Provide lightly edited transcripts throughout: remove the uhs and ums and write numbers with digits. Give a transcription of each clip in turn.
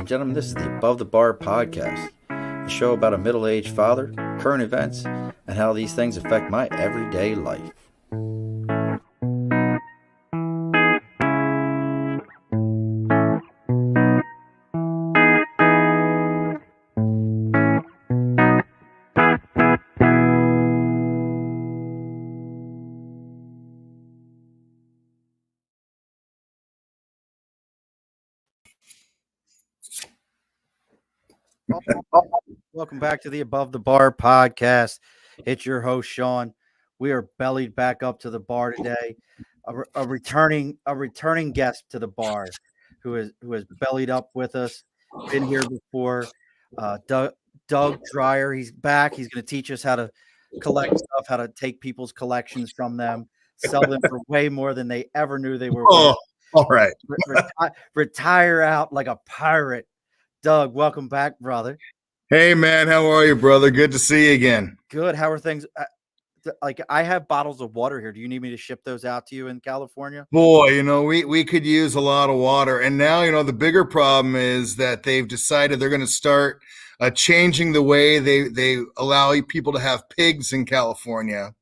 and gentlemen, this is the Above the Bar podcast, a show about a middle-aged father, current events, and how these things affect my everyday life. Welcome back to the Above the Bar podcast. It's your host, Sean. We are bellied back up to the bar today. A returning guest to the bar who has bellied up with us, been here before. Doug Dreier, he's back. He's going to teach us how to collect stuff, how to take people's collections from them, sell them for way more than they ever knew they were worth. All right. Retire out like a pirate. Doug, welcome back, brother. Hey, man. How are you, brother? Good to see you again. Good. How are things? Like, I have bottles of water here. Do you need me to ship those out to you in California? Boy, we could use a lot of water. And now, the bigger problem is that they've decided they're going to start changing the way they allow people to have pigs in California.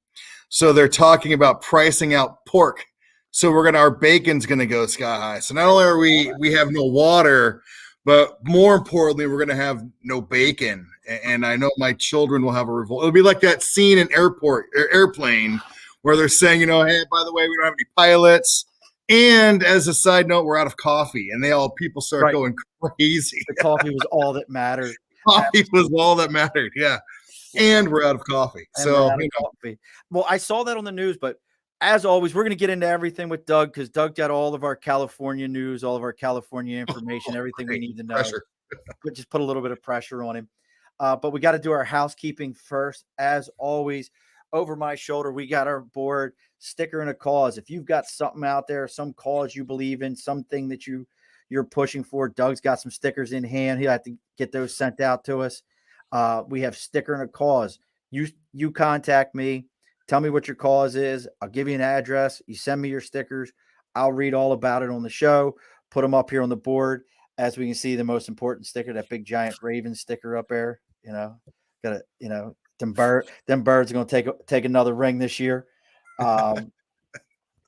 So they're talking about pricing out pork. So our bacon's going to go sky high. So not only are we have no water, but more importantly, we're going to have no bacon. And I know my children will have a revolt. It'll be like that scene in Airplane where they're saying, hey, by the way, we don't have any pilots. And as a side note, we're out of coffee. And people start going crazy. The coffee was all that mattered. Coffee was all that mattered, yeah. And we're out of coffee. Coffee. Well, I saw that on the news, but as always, we're going to get into everything with Doug because Doug got all of our California news, all of our California information, everything we need to know. Just put a little bit of pressure on him. But we got to do our housekeeping first. As always, over my shoulder, we got our board, sticker and a cause. If you've got something out there, some cause you believe in, something that you're pushing for, Doug's got some stickers in hand. He'll have to get those sent out to us. We have sticker and a cause. You contact me. Tell me what your cause is. I'll give you an address. You send me your stickers. I'll read all about it on the show, put them up here on the board. As we can see, the most important sticker, that big giant Raven sticker up there, them birds are going to take another ring this year. It's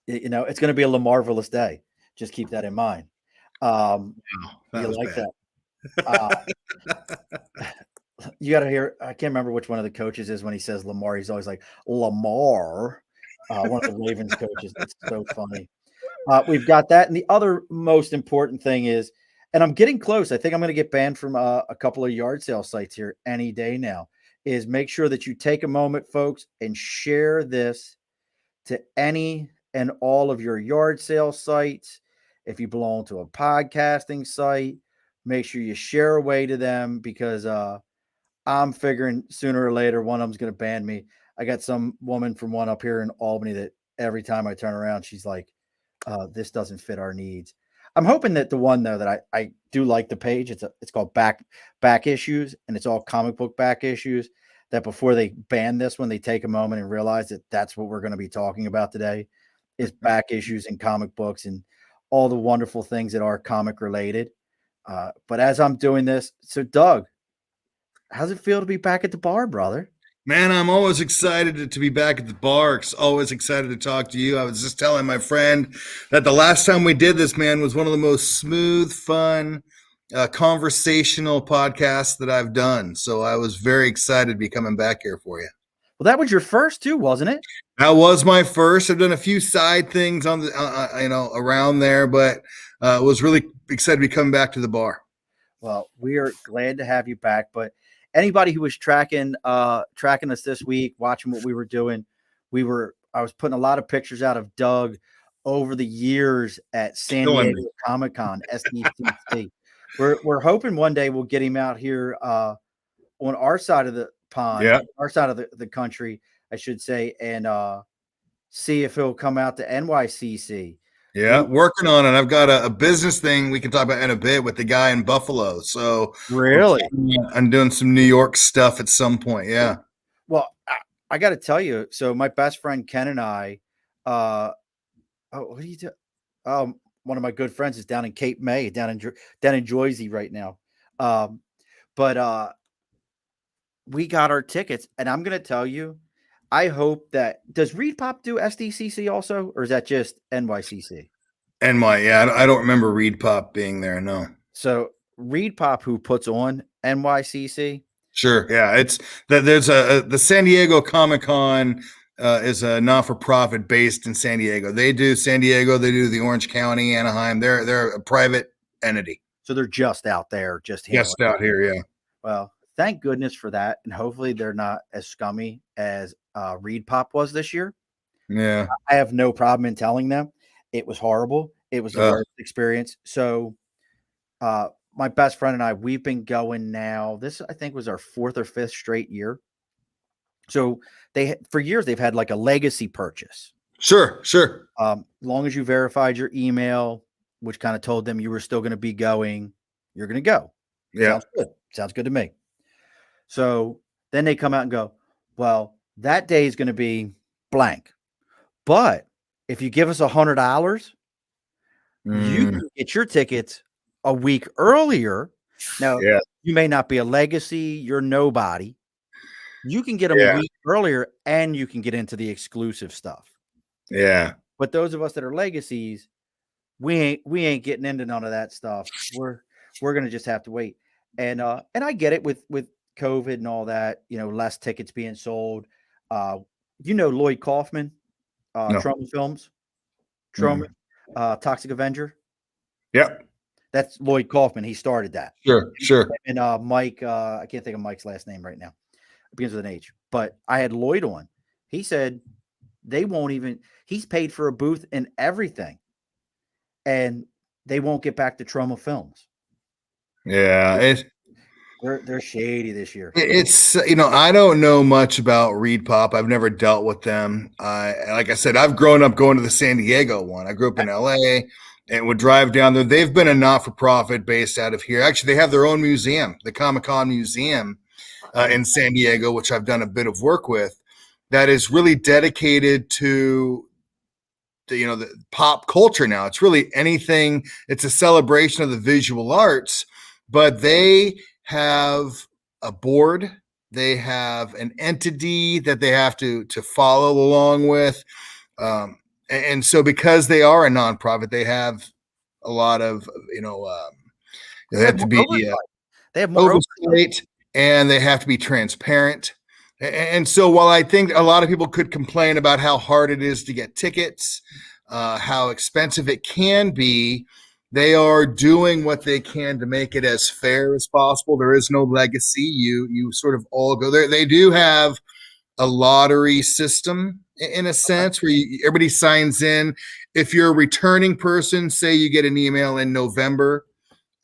going to be a LaMarvelous day. Just keep that in mind. You like bad. that? You got to hear, I can't remember which one of the coaches is when he says Lamar. He's always like, Lamar, one of the Ravens coaches. That's so funny. We've got that. And the other most important thing is, and I'm getting close, I think I'm going to get banned from a couple of yard sale sites here any day now, is make sure that you take a moment, folks, and share this to any and all of your yard sale sites. If you belong to a podcasting site, make sure you share away to them because I'm figuring sooner or later one of them's going to ban me. I got some woman from one up here in Albany that every time I turn around, she's like, this doesn't fit our needs. I'm hoping that the one, though, that I do like the page, it's called back issues, and it's all comic book back issues, that before they ban this one, they take a moment and realize that that's what we're going to be talking about today is back issues in comic books and all the wonderful things that are comic related. But as I'm doing this, so Doug, how's it feel to be back at the bar, brother? Man, I'm always excited to be back at the bar. Always excited to talk to you. I was just telling my friend that the last time we did this, man, was one of the most smooth, fun, conversational podcasts that I've done. So I was very excited to be coming back here for you. Well, that was your first too, wasn't it? That was my first. I've done a few side things on the, around there, but was really excited to be coming back to the bar. Well, we are glad to have you back, but anybody who was tracking us this week, watching what we were doing, I was putting a lot of pictures out of Doug over the years at San Diego Comic-Con, SDCC. We're hoping one day we'll get him out here on our side of the pond, our side of the country, I should say, and see if he'll come out to NYCC. Yeah, working on it. I've got a business thing we can talk about in a bit with the guy in Buffalo. So really, I'm doing some New York stuff at some point. Yeah. Well, I got to tell you. So my best friend Ken and I, what do you do? one of my good friends is down in Cape May, down in Jersey right now. Um, but we got our tickets, and I'm gonna tell you, I hope that does Reed Pop do SDCC also, or is that just NYCC? And I don't remember Reed Pop being there. No. So Reed Pop, who puts on NYCC, Sure. Yeah. It's that there's the San Diego Comic Con is a not for profit based in San Diego. They do San Diego. They do the Orange County, Anaheim. They're a private entity. so they're just out there, just handling. Just out here. Yeah. Well, thank goodness for that, and hopefully they're not as scummy as Reed Pop was this year. Yeah. I have no problem in telling them it was horrible. It was the worst experience. So, my best friend and I, we've been going now. This I think was our 4th or 5th straight year. So for years they've had like a legacy purchase. Sure. Long as you verified your email, which kind of told them you were still going to be going, you're going to go. Yeah. Sounds good. Sounds good to me. So then they come out and go, well, that day is going to be blank. But if you give us $100, you can get your tickets a week earlier. Now, you may not be a legacy, you're nobody. You can get them a week earlier, and you can get into the exclusive stuff. Yeah. But those of us that are legacies, we ain't getting into none of that stuff. We're gonna just have to wait. And I get it with COVID and all that, less tickets being sold. Lloyd Kaufman, No. Trauma Films, Trauma, Toxic Avenger. Yep. That's Lloyd Kaufman. He started that. Sure. And Mike, I can't think of Mike's last name right now. It begins with an H. But I had Lloyd on. He said they won't even. He's paid for a booth and everything, and they won't get back to Trauma Films. Yeah, they're shady this year. It's I don't know much about Reed Pop. I've never dealt with them. Like I said, I've grown up going to the San Diego one. I grew up in LA and would drive down there. They've been a not-for-profit based out of here. Actually, they have their own museum, the Comic-Con Museum in San Diego, which I've done a bit of work with, that is really dedicated to the pop culture now. It's really anything. It's a celebration of the visual arts, but they have a board. They have an entity that they have to follow along with. And so because they are a nonprofit, they have a lot of, they have to be they have more oversight, and they have to be transparent. And so while I think a lot of people could complain about how hard it is to get tickets, how expensive it can be, they are doing what they can to make it as fair as possible. There is no legacy. You sort of all go there. They do have a lottery system in a sense where everybody signs in. If you're a returning person, say you get an email in November,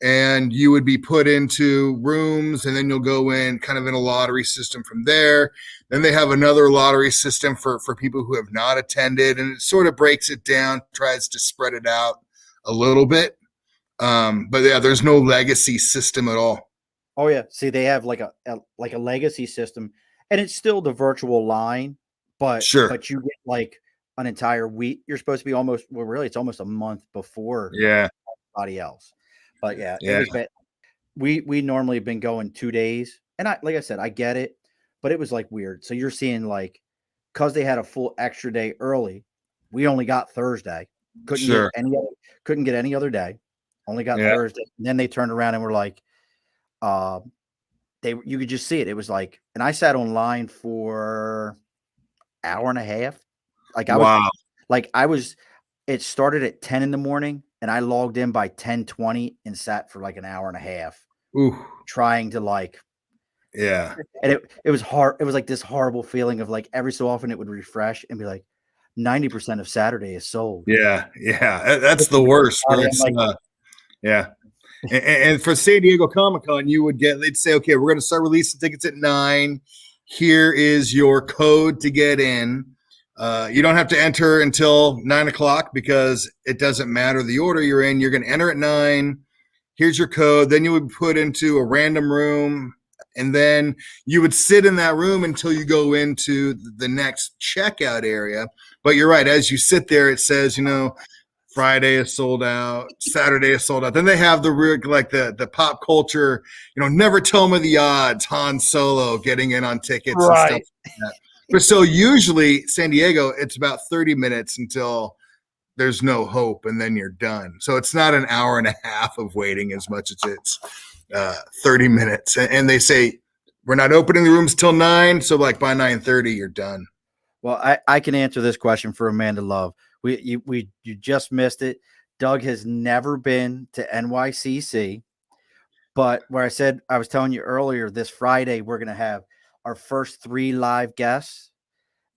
and you would be put into rooms, and then you'll go in kind of in a lottery system from there. Then they have another lottery system for people who have not attended, and it sort of breaks it down, tries to spread it out a little bit. But yeah, there's no legacy system at all. Oh yeah. See, they have like a legacy system, and it's still the virtual line, but but you get like an entire week. You're supposed to be it's almost a month before everybody else. But it was bad. We normally have been going 2 days, and like I said, I get it, but it was like weird. So you're seeing like, because they had a full extra day early, we only got Thursday. Couldn't get any other day. Only got Thursday. And then they turned around and were like, you could just see it. It was like, and I sat online for hour and a half. It started at 10 in the morning, and I logged in by 10:20 and sat for like an hour and a half. Trying to and it was hard. It was like this horrible feeling of like every so often it would refresh and be like 90% of Saturday is sold. Yeah. That's the worst. And for San Diego Comic-Con, they'd say, okay, we're going to start releasing tickets at 9. Here is your code to get in. You don't have to enter until 9 o'clock because it doesn't matter the order you're in. You're going to enter at 9. Here's your code. Then you would put into a random room, and then you would sit in that room until you go into the next checkout area. But you're right. As you sit there, it says, Friday is sold out. Saturday is sold out. Then they have the real, like the pop culture, never tell me the odds. Han Solo getting in on tickets and stuff Right. like that. But so usually San Diego, it's about 30 minutes until there's no hope, and then you're done. So it's not an hour and a half of waiting as much as it's 30 minutes. And they say we're not opening the rooms till 9, so like by 9:30 you're done. Well, I can answer this question for Amanda Love. You just missed it. Doug has never been to NYCC, but where I was telling you earlier, this Friday we're going to have our first 3 live guests.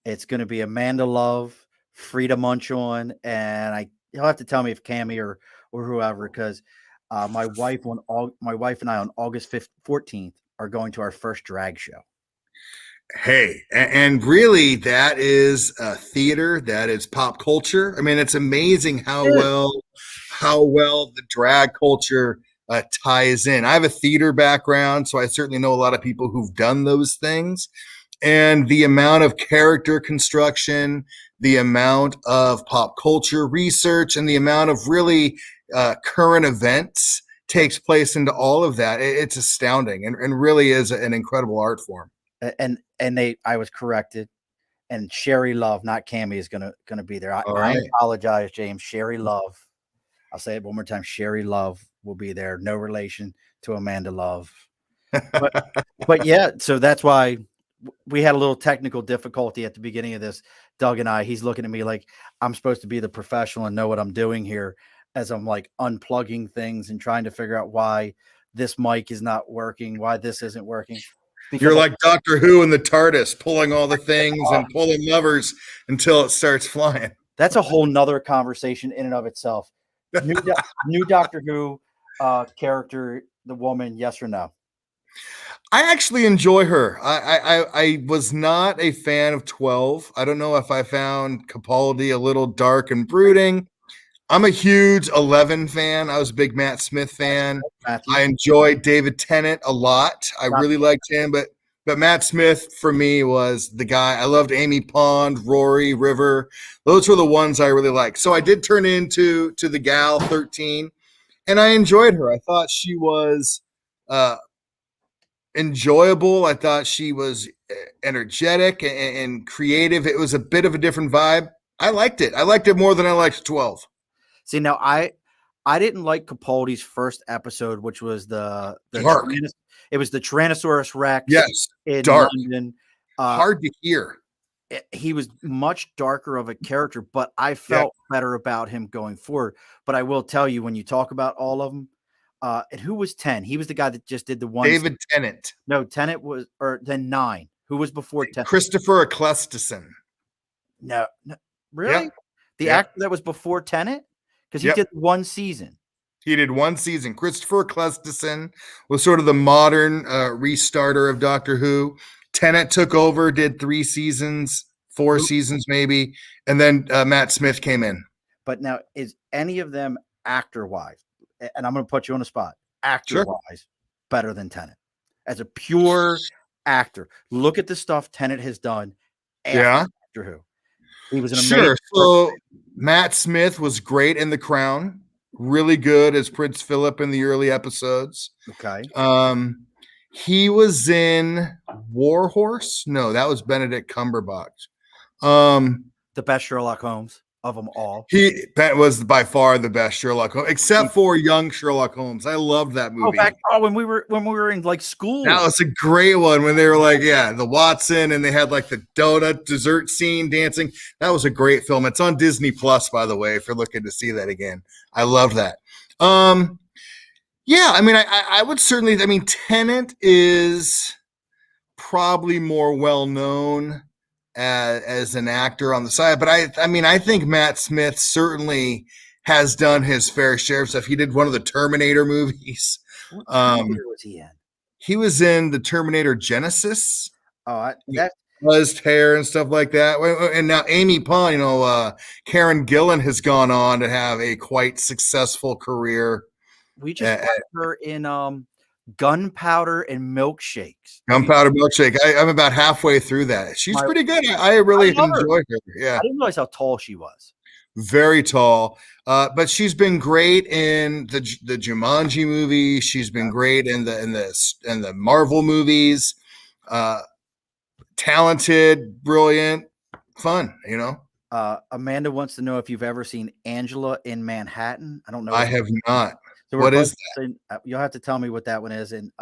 It's going to be Amanda Love, Frida Munchon, and you'll have to tell me if Cammy or whoever, because my wife and I on August 14th are going to our first drag show. Hey, and really that is theater, that is pop culture. I mean, it's amazing how well the drag culture ties in. I have a theater background, so I certainly know a lot of people who've done those things. And the amount of character construction, the amount of pop culture research, and the amount of really current events takes place into all of that. It's astounding and really is an incredible art form. And I was corrected, and Sherry Love, not Cammy, is gonna be there. I apologize, James. Sherry Love. I'll say it one more time. Sherry Love will be there. No relation to Amanda Love. But yeah, so that's why we had a little technical difficulty at the beginning of this. Doug and I, he's looking at me like I'm supposed to be the professional and know what I'm doing here, as I'm like unplugging things and trying to figure out why this mic is not working, why this isn't working. Because you're like Doctor Who in the TARDIS, pulling all the things and pulling levers until it starts flying. That's a whole nother conversation in and of itself. New Doctor Who character, the woman, yes or no? I actually enjoy her. I was not a fan of 12. I don't know if I found Capaldi a little dark and brooding. I'm a huge 11 fan. I was a big Matt Smith fan. I enjoyed David Tennant a lot. I really liked him, but Matt Smith for me was the guy. I loved Amy Pond, Rory, River. Those were the ones I really liked. So I did turn into the gal 13, and I enjoyed her. I thought she was enjoyable. I thought she was energetic and creative. It was a bit of a different vibe. I liked it. I liked it more than I liked 12. See, now I didn't like Capaldi's first episode, which was the dark. It was the Tyrannosaurus Rex. Yes, in dark. London. Hard to hear. He was much darker of a character, but I felt better about him going forward. But I will tell you, when you talk about all of them, and who was 10? He was the guy that just did the one. David Tennant. No, Tennant was, or then 9. Who was before 10? Christopher Eccleston. No, really? Yep. The actor that was before Tennant? Because he did one season. He did one season. Christopher Eccleston was sort of the modern restarter of Doctor Who. Tennant took over, did 3 seasons, 4 seasons maybe, and then Matt Smith came in. But now, is any of them actor-wise, and I'm going to put you on the spot, actor-wise, better than Tennant? As a pure actor, look at the stuff Tennant has done after Doctor Who. He was an amazing So Matt Smith was great in The Crown, really good as Prince Philip in the early episodes. Okay. He was in War Horse. No, that was Benedict Cumberbatch. The best Sherlock Holmes of them all. That was by far the best Sherlock Holmes, except for young Sherlock Holmes. I loved that movie. When we were in like school. That was a great one when they were like, the Watson, and they had like the donut dessert scene dancing. That was a great film. It's on Disney Plus, by the way, if you're looking to see that again. I love that. I mean, I would certainly. I mean, Tennant is probably more well known as an actor on the side, but I think Matt Smith certainly has done his fair share of stuff. He did one of the Terminator movies. What year was he in? He was in the Terminator Genesis. Oh, that buzzed hair and stuff like that. And now Amy Pond, Karen Gillan has gone on to have a quite successful career. We just got her in Gunpowder and Milkshakes. Gunpowder Milkshake. I'm about halfway through that. She's pretty good. I really enjoy her. Yeah. I didn't realize how tall she was. very tall. But she's been great in the Jumanji movie. She's been great in the Marvel movies. Talented, brilliant, fun. Amanda wants to know if you've ever seen Angela in Manhattan. I don't know I what have not. so we're What both is saying, you'll have to tell me what that one is. And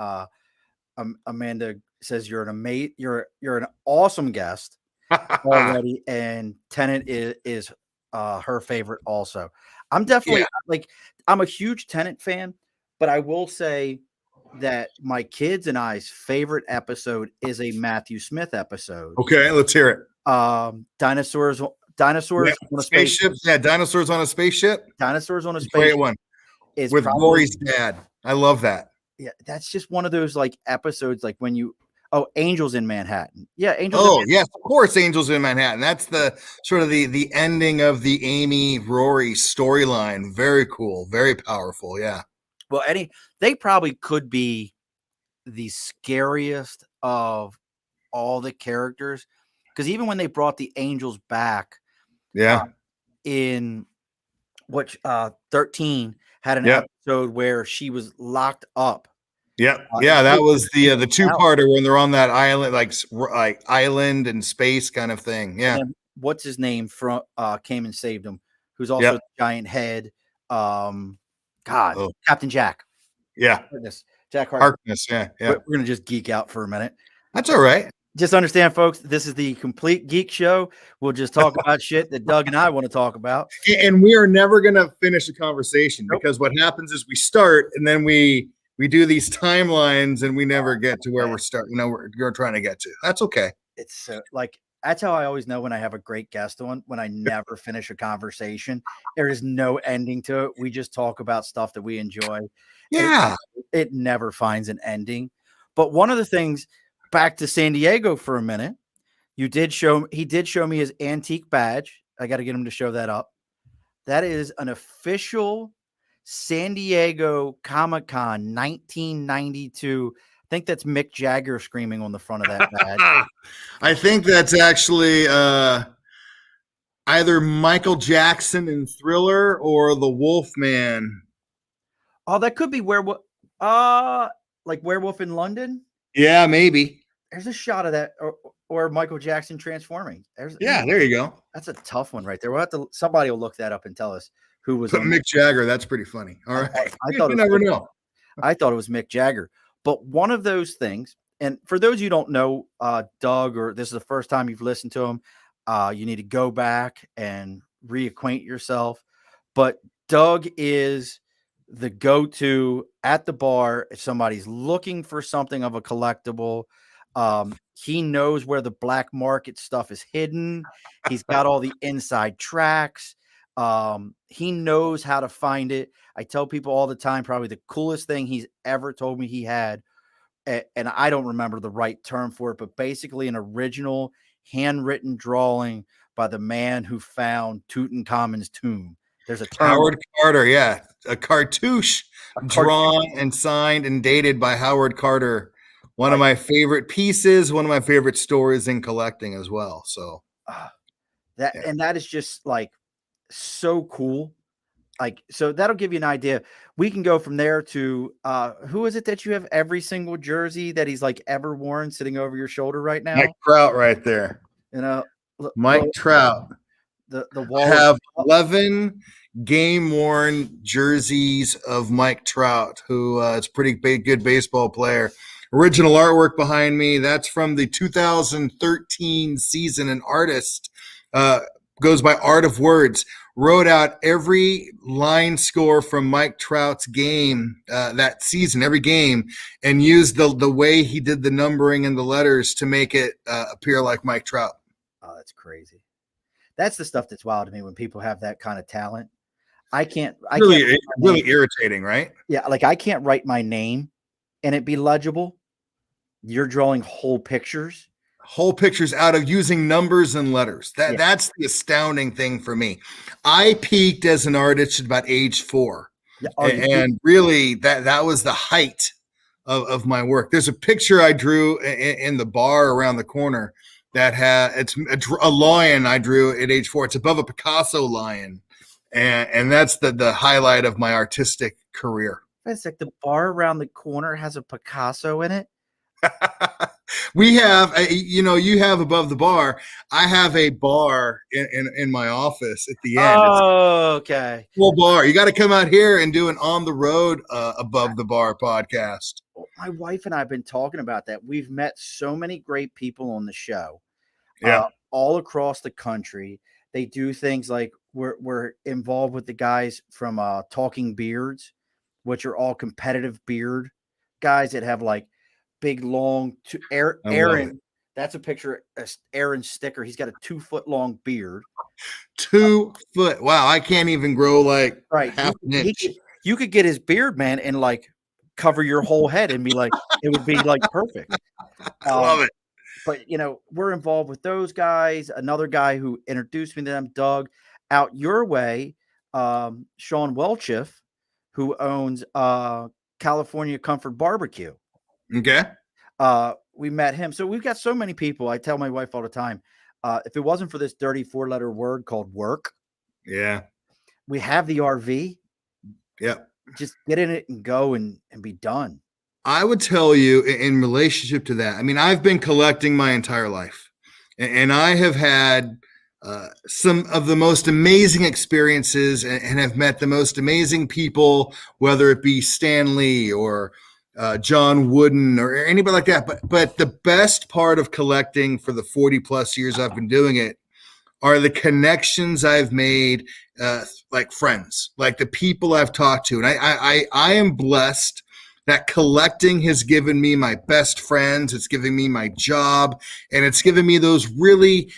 Amanda says you're an awesome guest that? already, and Tenet is her favorite also. I'm definitely Yeah. I'm a huge Tenet fan, but I will say that my kids and I's favorite episode is a Matthew Smith episode. Okay, let's hear it. Dinosaurs Yeah, on a space spaceships. Yeah, dinosaurs on a spaceship. Dinosaurs on a Great spaceship one is with probably Rory's dad. I love that. yeah, that's just one of those like episodes like when you Angels in Manhattan. Yeah, Angels in Oh Manhattan. yes, of course, Angels in Manhattan. That's the sort of the ending of the Amy Rory storyline. Very cool, very powerful. Yeah. Well, they probably could be the scariest of all the characters because even when they brought the Angels back uh, Yeah. in which 13 had an Yep. episode where she was locked up. Yep. And Yeah, that she was the came out. two-parter when they're on that island, like island and space kind of thing. And Yeah. then what's his name from came and saved him, who's also Yep. the giant head. God, Oh, Captain Jack. yeah. Goodness, Jack Harkness. Harkness. Yeah. We're, Yeah. we're gonna just geek out for a minute. That's all right. Just understand, folks, this is the complete geek show. We'll just talk about shit that Doug and I want to talk about. And we are never going to finish a conversation Nope. because what happens is we start and then we do these timelines and we never get to where we're starting. We're trying to get to. That's okay. It's like that's how I always know when I have a great guest on, when I never finish a conversation. There is no ending to it. We just talk about stuff that we enjoy. Yeah. It never finds an ending. But one of the things, back to San Diego for a minute, he did show me his antique badge. I got to get him to show that up. That is an official San Diego Comic-Con 1992. I think that's Mick Jagger screaming on the front of that badge. I think that's actually either Michael Jackson in Thriller or the Wolfman. Oh, that could be Werewolf. Like Werewolf in London. Yeah, maybe. There's a shot of that, or Michael Jackson transforming. There you go. That's a tough one right there. We'll have to. Somebody will look that up and tell us who was on Mick Jagger. That's pretty funny. All right. I thought you never know. I thought it was Mick Jagger. But one of those things, and for those you don't know, Doug, or this is the first time you've listened to him, you need to go back and reacquaint yourself. But Doug is the go-to at the bar if somebody's looking for something of a collectible. He knows where the black market stuff is hidden. He's got all the inside tracks. He knows how to find it. I tell people all the time, probably the coolest thing he's ever told me he had, and I don't remember the right term for it, but basically an original handwritten drawing by the man who found Tutankhamun's tomb. There's a term. Howard Carter, yeah. A cartouche drawn and signed and dated by Howard Carter. One of my favorite pieces, one of my favorite stories in collecting as well. So and that is just like so cool. Like, so that'll give you an idea. We can go from there to who is it that you have every single jersey that he's like ever worn sitting over your shoulder right now? Mike Trout right there. You know, Mike Trout. The wall. I have 11 game worn jerseys of Mike Trout, who is a pretty good baseball player. Original artwork behind me. That's from the 2013 season. An artist goes by Art of Words. Wrote out every line score from Mike Trout's game that season, every game, and used the way he did the numbering and the letters to make it appear like Mike Trout. Oh, that's crazy. That's the stuff that's wild to me when people have that kind of talent. I can't really irritating, right? Yeah, like I can't write my name and it be legible. You're drawing whole pictures Out of using numbers and letters. That's the astounding thing for me. I peaked as an artist at about age 4. Yeah, and really that was the height of my work. There's a picture I drew in the bar around the corner that it's a lion I drew at age 4. It's above a Picasso lion, and that's the highlight of my artistic career. It's like the bar around the corner has a Picasso in it. We have, you have above the bar. I have a bar in my office at the end. Oh, okay. Full bar. You got to come out here and do an on the road above the bar podcast. My wife and I have been talking about that. We've met so many great people on the show, Yeah. all across the country. They do things like we're involved with the guys from Talking Beards, which are all competitive beard guys that have like big long Aaron. That's a picture of Aaron's sticker. He's got a 2-foot long beard. 2 foot. Wow, I can't even grow like half an inch. You could get his beard, man, and like cover your whole head and be like, it would be like perfect. I love it. But we're involved with those guys. Another guy who introduced me to them, Doug, out your way, Sean Welchiff, who owns California Comfort Barbecue. Okay. We met him. So we've got so many people. I tell my wife all the time, if it wasn't for this dirty 4-letter word called work, yeah, we have the RV. Yep. Just get in it and go and be done. I would tell you in relationship to that, I mean, I've been collecting my entire life, and I have had some of the most amazing experiences and have met the most amazing people, whether it be Stan Lee or John Wooden or anybody like that. But the best part of collecting for the 40 plus years I've been doing it are the connections I've made, like friends, like the people I've talked to. And I am blessed that collecting has given me my best friends. It's giving me my job, and it's given me those really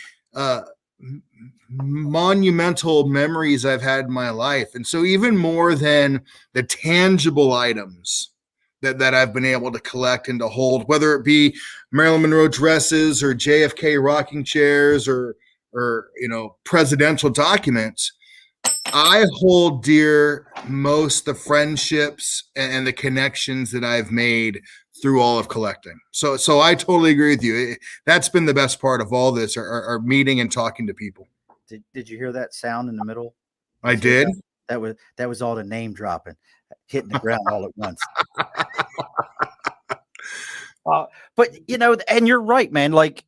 monumental memories I've had in my life. And so even more than the tangible items that I've been able to collect and to hold, whether it be Marilyn Monroe dresses or JFK rocking chairs or presidential documents, I hold dear most the friendships and the connections that I've made through all of collecting. So I totally agree with you. That's been the best part of all this, are meeting and talking to people. Did you hear that sound in the middle? I did. That was all the name dropping, hitting the ground all at once. But and you're right, man. Like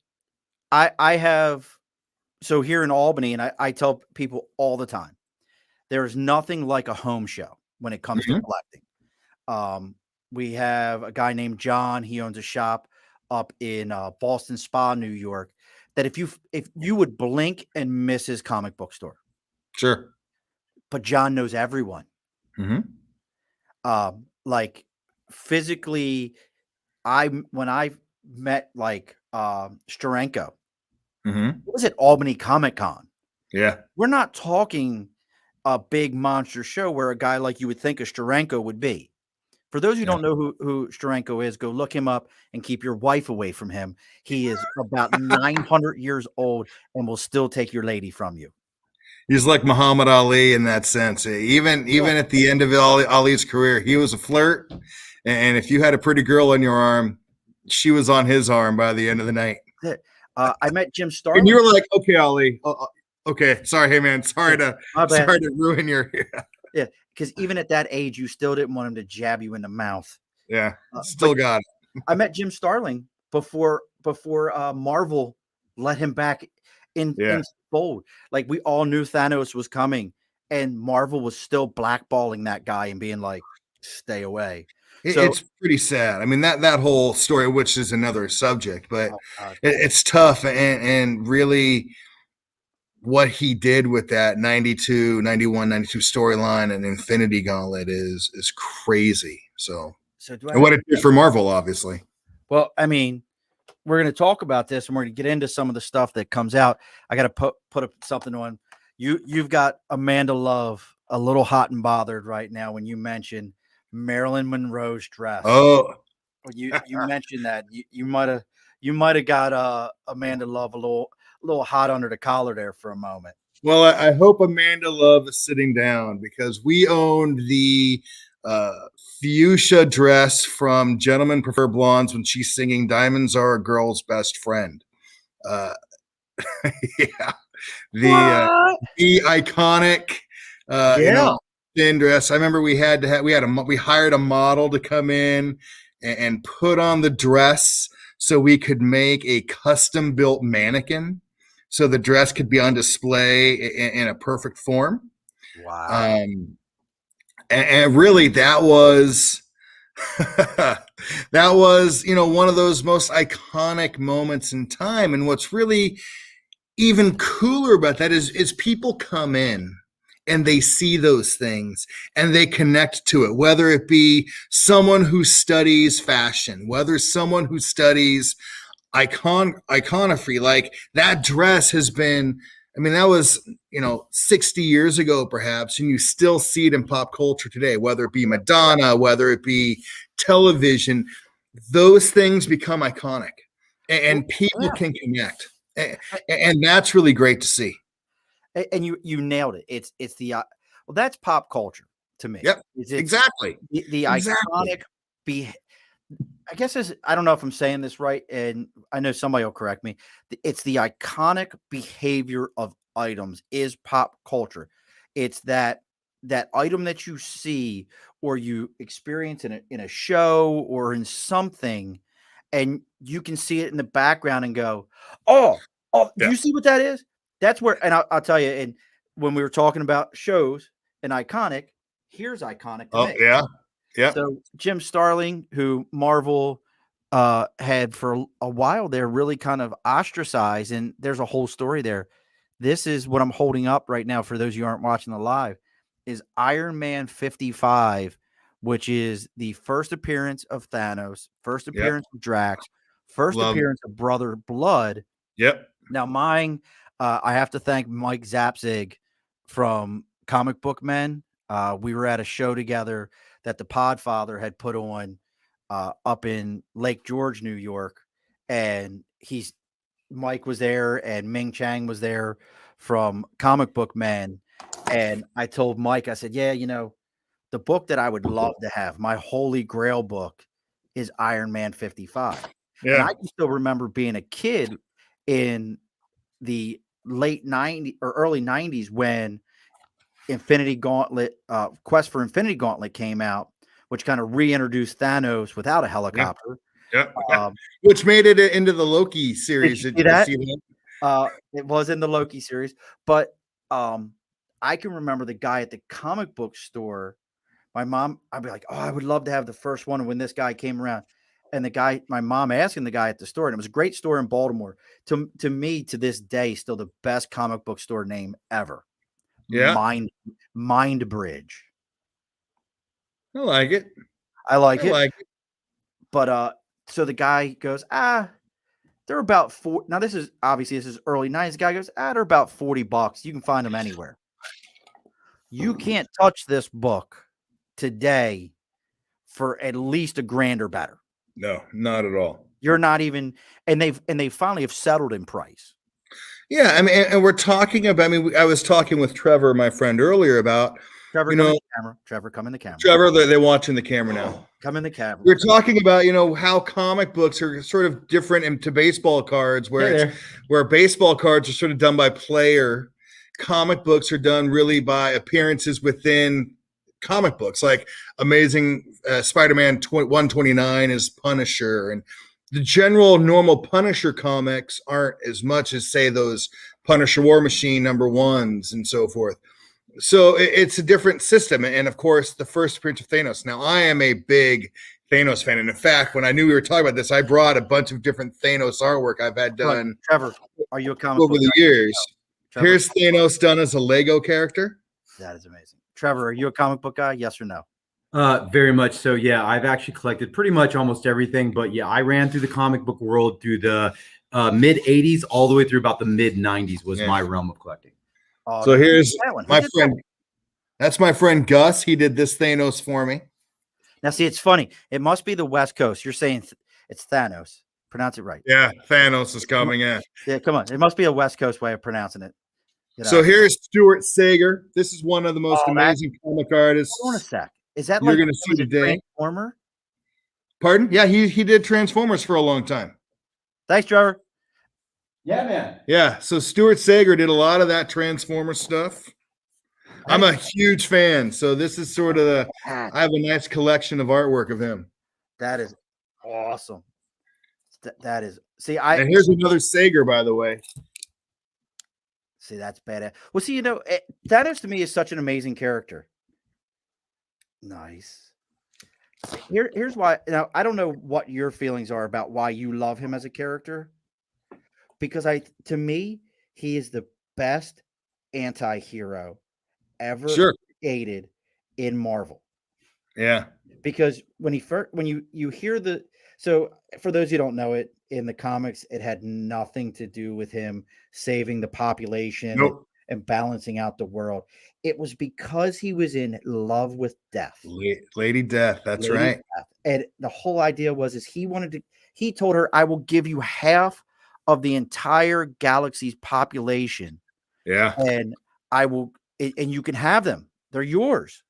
I have, so here in Albany, and I tell people all the time, there's nothing like a home show when it comes to collecting. We have a guy named John. He owns a shop up in Boston Spa, New York, that if you would blink and miss his comic book store. Sure. But John knows everyone. Like physically, when I met like Steranko, it was at Albany Comic Con. Yeah. We're not talking a big monster show where a guy like you would think a Steranko would be. For those who don't know who Steranko is, go look him up and keep your wife away from him. He is about 900 years old and will still take your lady from you. He's like Muhammad Ali in that sense. Even at the end of Ali's career, he was a flirt. And if you had a pretty girl on your arm, she was on his arm by the end of the night. I met Jim Starlin. And you were like, okay, Ali. Okay. Sorry. Hey, man. Sorry to ruin your. Yeah. Because even at that age, you still didn't want him to jab you in the mouth. Yeah. Still got it. I met Jim Starlin before Marvel let him back in fold. Like we all knew Thanos was coming, and Marvel was still blackballing that guy and being like, stay away. It's pretty sad. I mean, that whole story, which is another subject, but it's tough. And really what he did with that 92, 91, 92 storyline and Infinity Gauntlet is crazy. So and what it did for Marvel, obviously. Well, I mean, we're going to talk about this and we're going to get into some of the stuff that comes out. I got to put up something on. You've got Amanda Love a little hot and bothered right now when you mention Marilyn Monroe's dress. Oh, you mentioned that you might have got Amanda Love a little hot under the collar there for a moment. Well, I hope Amanda Love is sitting down because we owned the fuchsia dress from Gentlemen Prefer Blondes when she's singing "Diamonds Are a Girl's Best Friend." Uh, yeah, What? the iconic, Yeah. thin dress. I remember we hired a model to come in and put on the dress so we could make a custom built mannequin, so the dress could be on display in a perfect form. Wow. Um, and really, that was that was one of those most iconic moments in time. And what's really even cooler about that is people come in and they see those things and they connect to it, whether it be someone who studies fashion, whether someone who studies iconography. Like, that dress has been, I mean, that was 60 years ago perhaps, and you still see it in pop culture today, whether it be Madonna, whether it be television. Those things become iconic, and people Yeah. can connect. And that's really great to see. And you nailed it. It's the well, that's pop culture to me. Yep, It's exactly. the Exactly. iconic be I guess is I don't know if I'm saying this right, and I know somebody will correct me. It's the iconic behavior of items is pop culture. It's that item that you see or you experience in a show or in something, and you can see it in the background and go, "Oh, oh, do Yeah. you see what that is?" That's where, and I'll tell you. And when we were talking about shows and iconic, here's iconic to Oh, me. yeah. Yep. So Jim Starling, who Marvel had for a while there, really kind of ostracized, and there's a whole story there. This is what I'm holding up right now for those of you who aren't watching the live, is Iron Man 55, which is the first appearance of Thanos, first Yep. appearance of Drax, first Love it. appearance of Brother Blood. Yep. Now, mine, I have to thank Mike Zapzig from Comic Book Men. We were at a show together that the Podfather had put on up in Lake George, New York, and Mike was there and Ming Chang was there from Comic Book Men. And I told Mike, I said, "Yeah, the book that I would love to have, my holy grail book, is Iron Man 55." And Yeah. I can still remember being a kid in the late 90s or early 90s when Infinity Gauntlet, Quest for Infinity Gauntlet came out, which kind of reintroduced Thanos without a Yeah. helicopter. Yeah. Um, Which made it into the Loki did series. you Did see you that? see that? It was in the Loki series, but I can remember the guy at the comic book store. My mom, I'd be like, "Oh, I would love to have the first one." When this guy came around, and my mom asking the guy at the store, and it was a great store in Baltimore. To me, to this day, still the best comic book store name ever. Yeah. Mind Bridge. I like it. I I like it, like it. but so the guy goes, they're about four. Now this is early 90s. The guy goes, they're about $40. You can find them anywhere. You can't touch this book today for at least a grand or better. No, not at all. You're not even, and they finally have settled in price. Yeah, I mean, and we're talking about. I mean, I was talking with Trevor, my friend, earlier about, Trevor, you come in know, the camera. Trevor, come in the camera. Trevor. They're watching the camera now. Come in the camera. We're talking about, how comic books are sort of different into baseball cards, where baseball cards are sort of done by player. Comic books are done really by appearances within comic books, like Amazing Spider-Man 129 is Punisher, and the general normal Punisher comics aren't as much as, say, those Punisher War Machine #1s and so forth. So it's a different system. And of course, the first appearance of Thanos. Now, I am a big Thanos fan. And in fact, when I knew we were talking about this, I brought a bunch of different Thanos artwork I've had done Trevor, are you a comic over book the guy? years. Trevor, Here's Thanos done as a Lego character. that is amazing. Trevor, are you a comic book guy? Yes or no? Very much so. Yeah, I've actually collected pretty much almost everything. But yeah, I ran through the comic book world through the mid '80s all the way through about the mid '90s was my realm of collecting. Oh, So here's my friend. That? That's my friend Gus. He did this Thanos for me. Now, see, it's funny. It must be the West Coast. You're saying it's Thanos. Pronounce it right. Yeah, Thanos is coming in. Yeah, come on. It must be a West Coast way of pronouncing it. So here's Stuart Sager. This is one of the most amazing comic artists. Hold on a sec. Is that you're like going to see today? Transformer? Pardon? Yeah, he did Transformers for a long time. Thanks, Trevor. Yeah, man. Yeah. So Stuart Sager did a lot of that Transformer stuff. I'm a huge fan. So this is sort of I have a nice collection of artwork of him. That is awesome. That is And here's another Sager, by the way. See, that's badass. Well, see, Thanos to me is such an amazing character. Nice. Here's why. Now, I don't know what your feelings are about why you love him as a character, because to me, he is the best anti-hero ever created in Marvel. Yeah. Because when you hear so for those who don't know it, in the comics, it had nothing to do with him saving the population and balancing out the world. It was because he was in love with death. Lady Death, that's right. Death. And the whole idea was he told her, I will give you half of the entire galaxy's population. Yeah. And and you can have them. They're yours.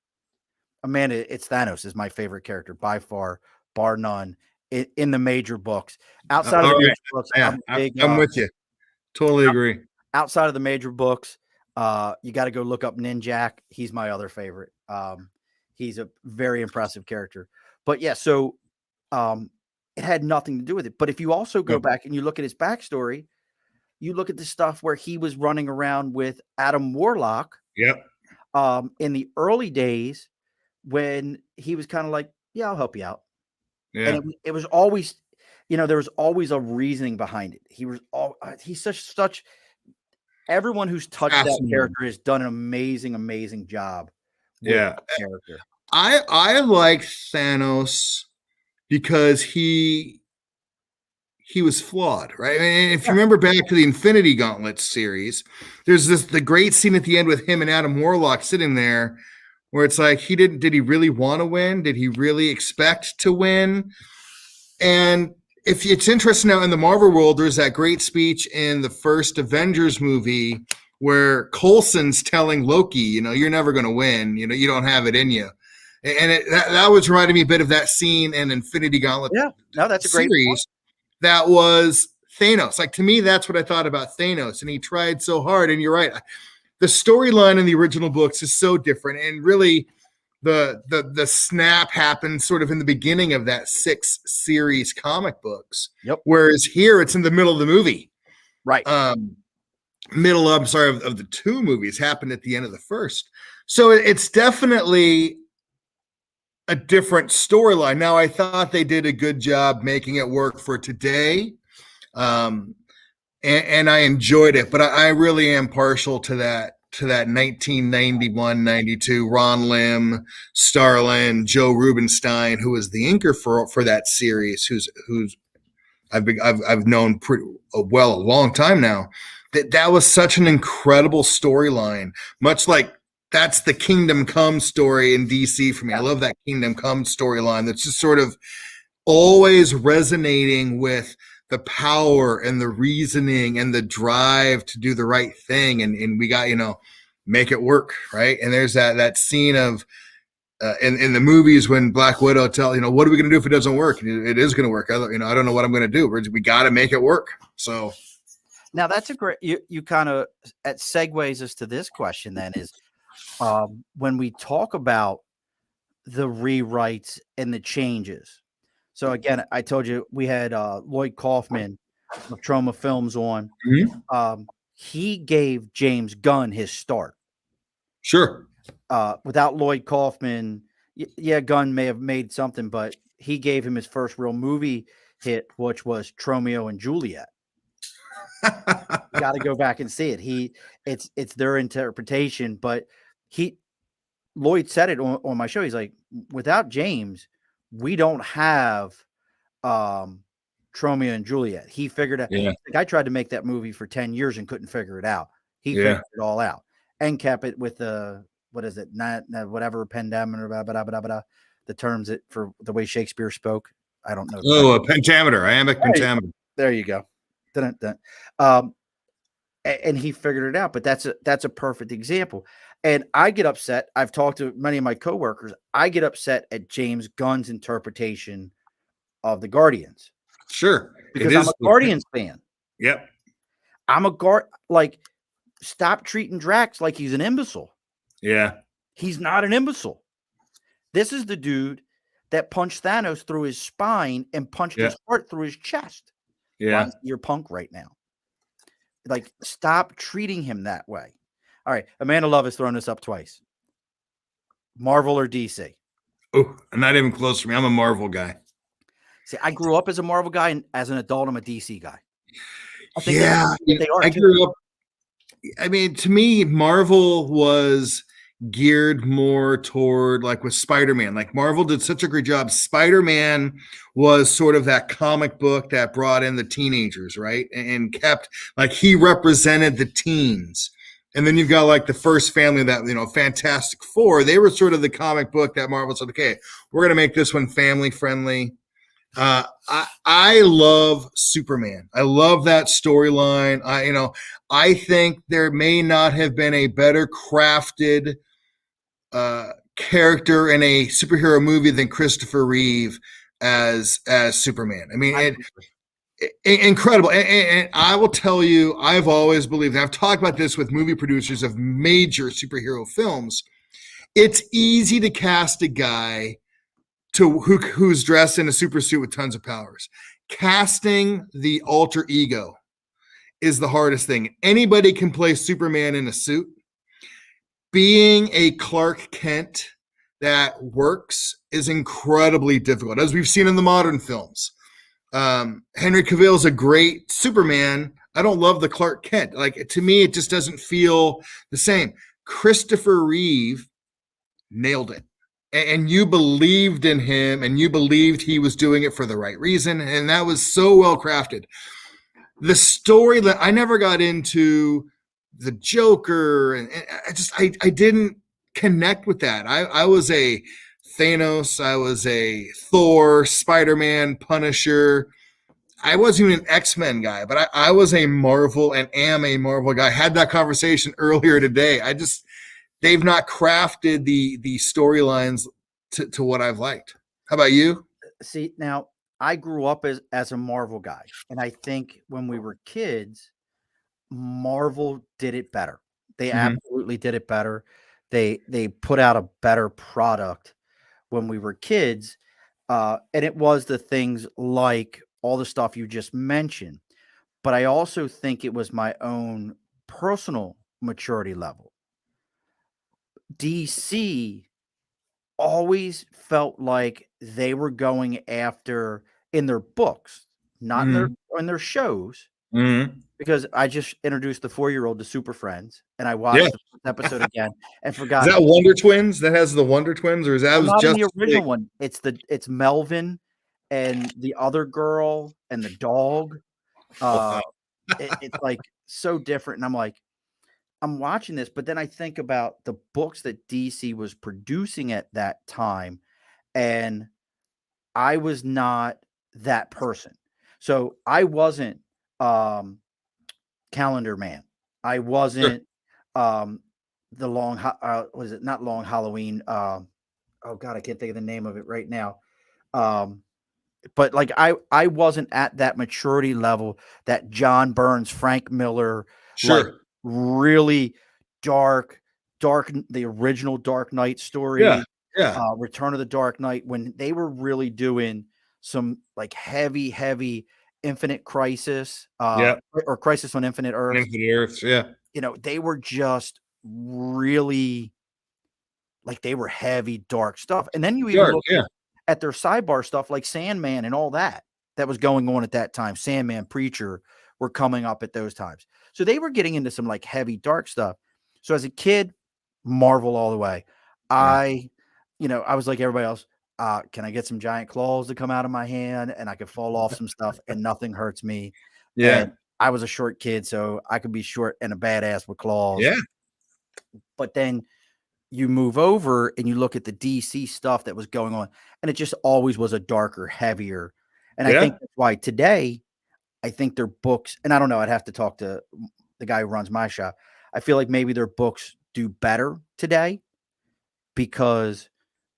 Amanda, it's Thanos is my favorite character by far, bar none, in the major books. Outside of the major books, I'm with you. Totally agree. Outside of the major books, you got to go look up Ninjak. He's my other favorite. He's a very impressive character. But yeah, so it had nothing to do with it. But if you also go back and you look at his backstory, you look at the stuff where he was running around with Adam Warlock. Yep. In the early days, when he was kind of like, yeah, I'll help you out. Yeah. And it was always, there was always a reasoning behind it. He's such, everyone who's touched that character has done an amazing, amazing job. Yeah. Character. I like Thanos because he was flawed, right? I mean, if you remember back to the Infinity Gauntlet series, there's the great scene at the end with him and Adam Warlock sitting there, where it's like did he really want to win? Did he really expect to win? And if it's interesting now in the Marvel world, there's that great speech in the first Avengers movie where Coulson's telling Loki, you're never going to win. You don't have it in you. And that was reminding me a bit of that scene in Infinity Gauntlet. Yeah, no, that's a great series. That was Thanos. Like, to me, that's what I thought about Thanos. And he tried so hard. And you're right. The storyline in the original books is so different, and really the snap happened sort of in the beginning of that 6 series comic books. Yep. Whereas here it's in the middle of the movie. Right. Of the 2 movies happened at the end of the first. So it's definitely a different storyline. Now, I thought they did a good job making it work for today. And I enjoyed it, but I really am partial to that 1991-92 Ron Lim, Starlin, Joe Rubinstein, who was the inker for that series, who's I've known pretty well a long time now. That was such an incredible storyline, much like that's the Kingdom Come story in DC for me. I love that Kingdom Come storyline. That's just sort of always resonating with the power and the reasoning and the drive to do the right thing. And we got, make it work. Right. And there's that scene of, in the movies when Black Widow what are we going to do if it doesn't work? It is going to work. I don't know what I'm going to do. We got to make it work. So now that's a great, you kind of segues us to this question then is, when we talk about the rewrites and the changes. So again, I told you we had Lloyd Kaufman of Troma Films on. Mm-hmm. He gave James Gunn his start. Sure. Without Lloyd Kaufman, Gunn may have made something, but he gave him his first real movie hit, which was Romeo and Juliet. Got to go back and see it. It's their interpretation, but Lloyd said it on my show. He's like, without James, we don't have Romeo and Juliet. He figured out. Yeah. Like, I tried to make that movie for 10 years and couldn't figure it out. He figured it all out and kept it with the whatever pandemic or the terms for the way Shakespeare spoke. I don't know. Oh, a pentameter, iambic pentameter. There you go. And he figured it out. But that's a perfect example. And I get upset. I've talked to many of my coworkers. I get upset at James Gunn's interpretation of the Guardians. Sure. Because I'm a Guardians fan. Yep. I'm a guard. Like, stop treating Drax like he's an imbecile. Yeah. He's not an imbecile. This is the dude that punched Thanos through his spine and punched Yeah. his heart through his chest. Yeah. Why is he your punk right now? Like, stop treating him that way. All right. Amanda Love has thrown this up twice. Marvel or DC? Oh, not even close for me. I'm a Marvel guy. See, I grew up as a Marvel guy, and as an adult, I'm a DC guy. I think Yeah. they are. I grew up. I mean, to me, Marvel was geared more toward like with Spider-Man. Like Marvel did such a great job. Spider-Man was sort of that comic book that brought in the teenagers, right? And kept like he represented the teens. And then you've got like the first family that, Fantastic Four. They were sort of the comic book that Marvel said, okay, we're going to make this one family friendly. I love Superman. I love that storyline. I think there may not have been a better crafted character in a superhero movie than Christopher Reeve as Superman. I mean, incredible. And I will tell you, I've always believed, and I've talked about this with movie producers of major superhero films. It's easy to cast a guy who's dressed in a super suit with tons of powers. Casting the alter ego is the hardest thing. Anybody can play Superman in a suit. Being a Clark Kent that works is incredibly difficult, as we've seen in the modern films. Henry Cavill is a great Superman. I don't love the Clark Kent. Like, to me, it just doesn't feel the same. Christopher Reeve nailed it. And you believed in him, and you believed he was doing it for the right reason. And that was so well crafted. The story that I never got into the Joker, and I didn't connect with that. I was a Thanos, I was a Thor, Spider-Man, Punisher. I wasn't even an X-Men guy, but I was a Marvel and am a Marvel guy. I had that conversation earlier today. They've not crafted the storylines to what I've liked. How about you? See, now I grew up as a Marvel guy, and I think when we were kids, Marvel did it better. They absolutely did it better. They put out a better product when we were kids, and it was the things like all the stuff you just mentioned. But I also think it was my own personal maturity level. DC always felt like they were going after in their books, not in their shows, because I just introduced the 4-year-old to Super Friends, and I watched the first episode again and forgot. Is that Wonder Twins? That has the Wonder Twins, or is that was not in just the original one? It's Melvin and the other girl and the dog. It's like so different, and I'm like, I'm watching this, but then I think about the books that DC was producing at that time, and I was not that person. So I wasn't Calendar Man. I wasn't the long was it not Long Halloween? Oh God, I can't think of the name of it right now. But like I wasn't at that maturity level that John Burns, Frank Miller, like really dark, the original Dark Knight story, Return of the Dark Knight, when they were really doing some like heavy Infinite Crisis, or Crisis on Infinite Earths. Infinite Earths, They were just really like they were heavy, dark stuff. And then you even look at their sidebar stuff like Sandman and all that was going on at that time. Sandman, Preacher were coming up at those times. So they were getting into some like heavy, dark stuff. So as a kid, Marvel all the way. I was like everybody else. Can I get some giant claws to come out of my hand and I could fall off some stuff and nothing hurts me? Yeah. And I was a short kid, so I could be short and a badass with claws. Yeah. But then you move over and you look at the DC stuff that was going on, and it just always was a darker, heavier. And I think that's why today, I think their books, and I don't know, I'd have to talk to the guy who runs my shop. I feel like maybe their books do better today because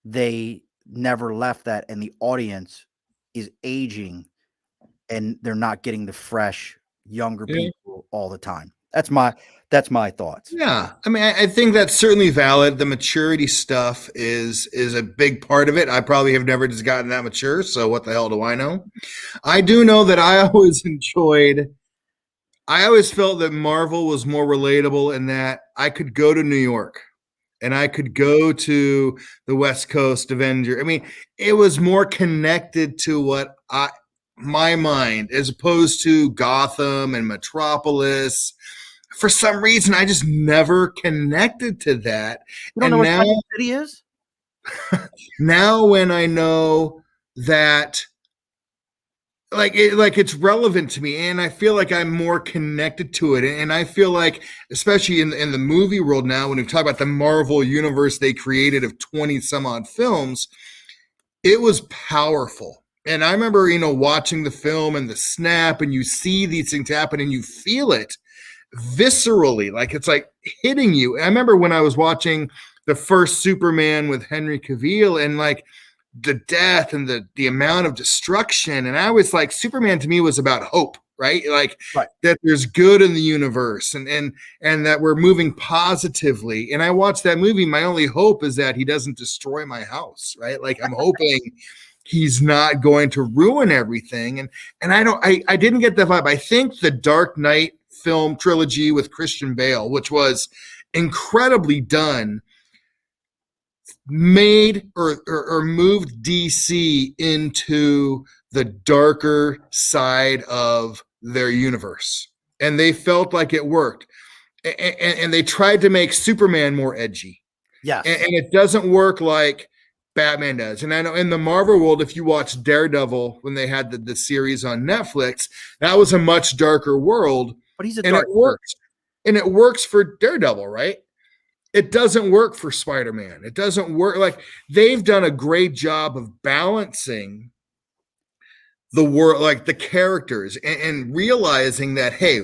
they never left that, and the audience is aging and they're not getting the fresh younger Yeah. people all the time. That's my thoughts. Yeah, I mean, I think that's certainly valid. The maturity stuff is a big part of it. I probably have never just gotten that mature, so what the hell do I know? I do know that I always felt that Marvel was more relatable in that I could go to New York and I could go to the West Coast Avenger. I mean, it was more connected to my mind as opposed to Gotham and Metropolis. For some reason, I just never connected to that. You don't know And what Spider City is? now when I know that it's relevant to me and I feel like I'm more connected to it. And I feel like, especially in the movie world now, when we talk about the Marvel universe they created of 20 some odd films, it was powerful. And I remember, watching the film and the snap, and you see these things happen and you feel it viscerally, like it's like hitting you. I remember when I was watching the first Superman with Henry Cavill and like the death and the amount of destruction, and I was like, Superman to me was about hope, right? Like Right. that there's good in the universe and that we're moving positively. And I watched that movie. My only hope is that he doesn't destroy my house, right? Like I'm hoping he's not going to ruin everything. And I didn't get that vibe. I think the Dark Knight film trilogy with Christian Bale, which was incredibly done, made or moved DC into the darker side of their universe. And they felt like it worked. And they tried to make Superman more edgy. Yes. And it doesn't work like Batman does. And I know in the Marvel world, if you watch Daredevil when they had the series on Netflix, that was a much darker world. But he's a and dark it works. And it works for Daredevil, right? It doesn't work for Spider-Man. It doesn't work. Like they've done a great job of balancing the world, like the characters, and realizing that, hey,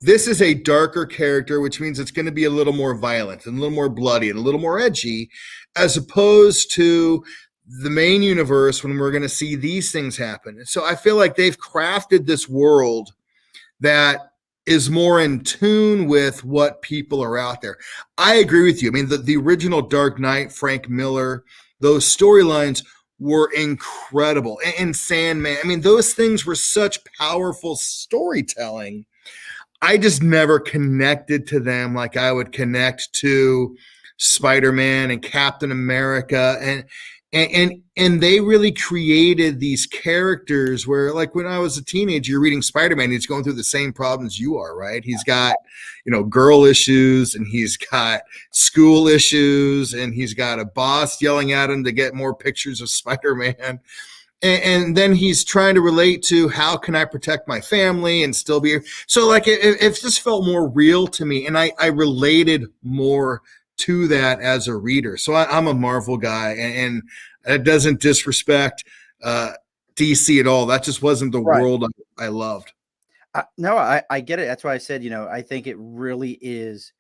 this is a darker character, which means it's going to be a little more violent and a little more bloody and a little more edgy, as opposed to the main universe when we're going to see these things happen. And so I feel like they've crafted this world that is more in tune with what people are out there. I agree with you. I mean, the original Dark Knight, Frank Miller, those storylines were incredible. And Sandman, I mean, those things were such powerful storytelling. I just never connected to them like I would connect to Spider-Man and Captain America. And they really created these characters where, like, when I was a teenager, you're reading Spider-Man, he's going through the same problems you are, right? He's got, girl issues, and he's got school issues, and he's got a boss yelling at him to get more pictures of Spider-Man. And then he's trying to relate to how can I protect my family and still be. So like it just felt more real to me. And I related more to that as a reader. So I'm a Marvel guy, and it doesn't disrespect DC at all. That just wasn't the world I loved. No, I get it. That's why I said, I think it really is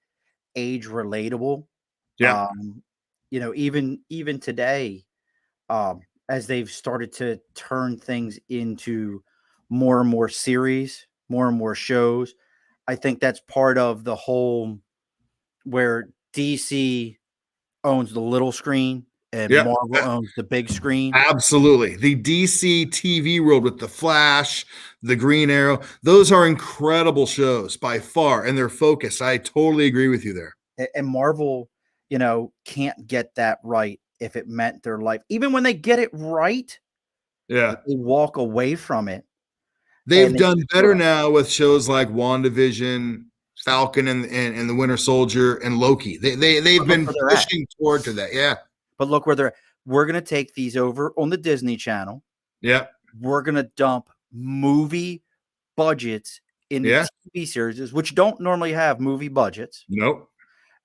age relatable. Yeah. Even today, as they've started to turn things into more and more series, more and more shows, I think that's part of the whole where DC owns the little screen and Marvel owns the big screen. Absolutely. The DC TV world with the Flash, the Green Arrow, those are incredible shows by far, and they're focused. I totally agree with you there. And Marvel, can't get that right if it meant their life. Even when they get it right, they walk away from it. They've done better now with shows like WandaVision, Falcon and the Winter Soldier, and Loki. They've been pushing toward to that. Yeah. But look where they're at. We're going to take these over on the Disney Channel. Yeah. We're going to dump movie budgets in the TV series, which don't normally have movie budgets. Nope.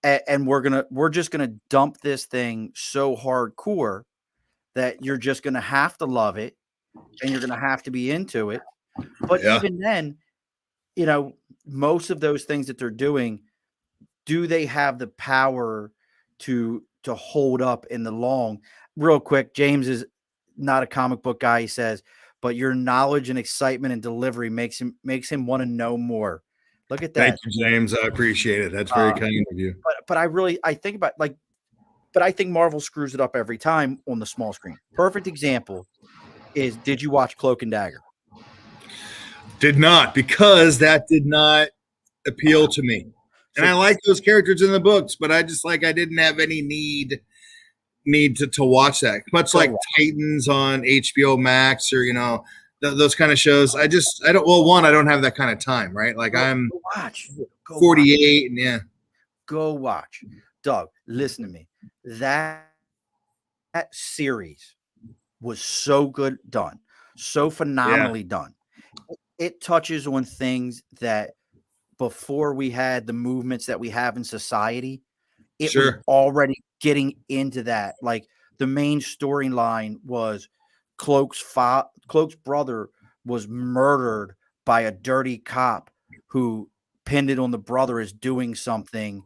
And we're just going to dump this thing so hardcore that you're just going to have to love it and you're going to have to be into it. But even then, most of those things that they're doing, do they have the power to hold up in the long? Real quick, James is not a comic book guy, he says, but your knowledge and excitement and delivery makes him want to know more. Look at Thank that. you, James. I appreciate it. That's very kind of you. But I think about like, but I think Marvel screws it up every time on the small screen. Perfect example is, did you watch Cloak and Dagger? Did not, because that did not appeal to me. And I like those characters in the books, but I didn't have any need to watch that. Much like Titans on HBO Max, or those kind of shows. I don't. Well, one, I don't have that kind of time, right? Like I'm 48, and yeah. Go watch. Doug, listen to me. That series was so good done, so phenomenally done. It touches on things that before we had the movements that we have in society, it was already getting into that. Like the main storyline was Cloak's brother was murdered by a dirty cop who pinned it on the brother as doing something,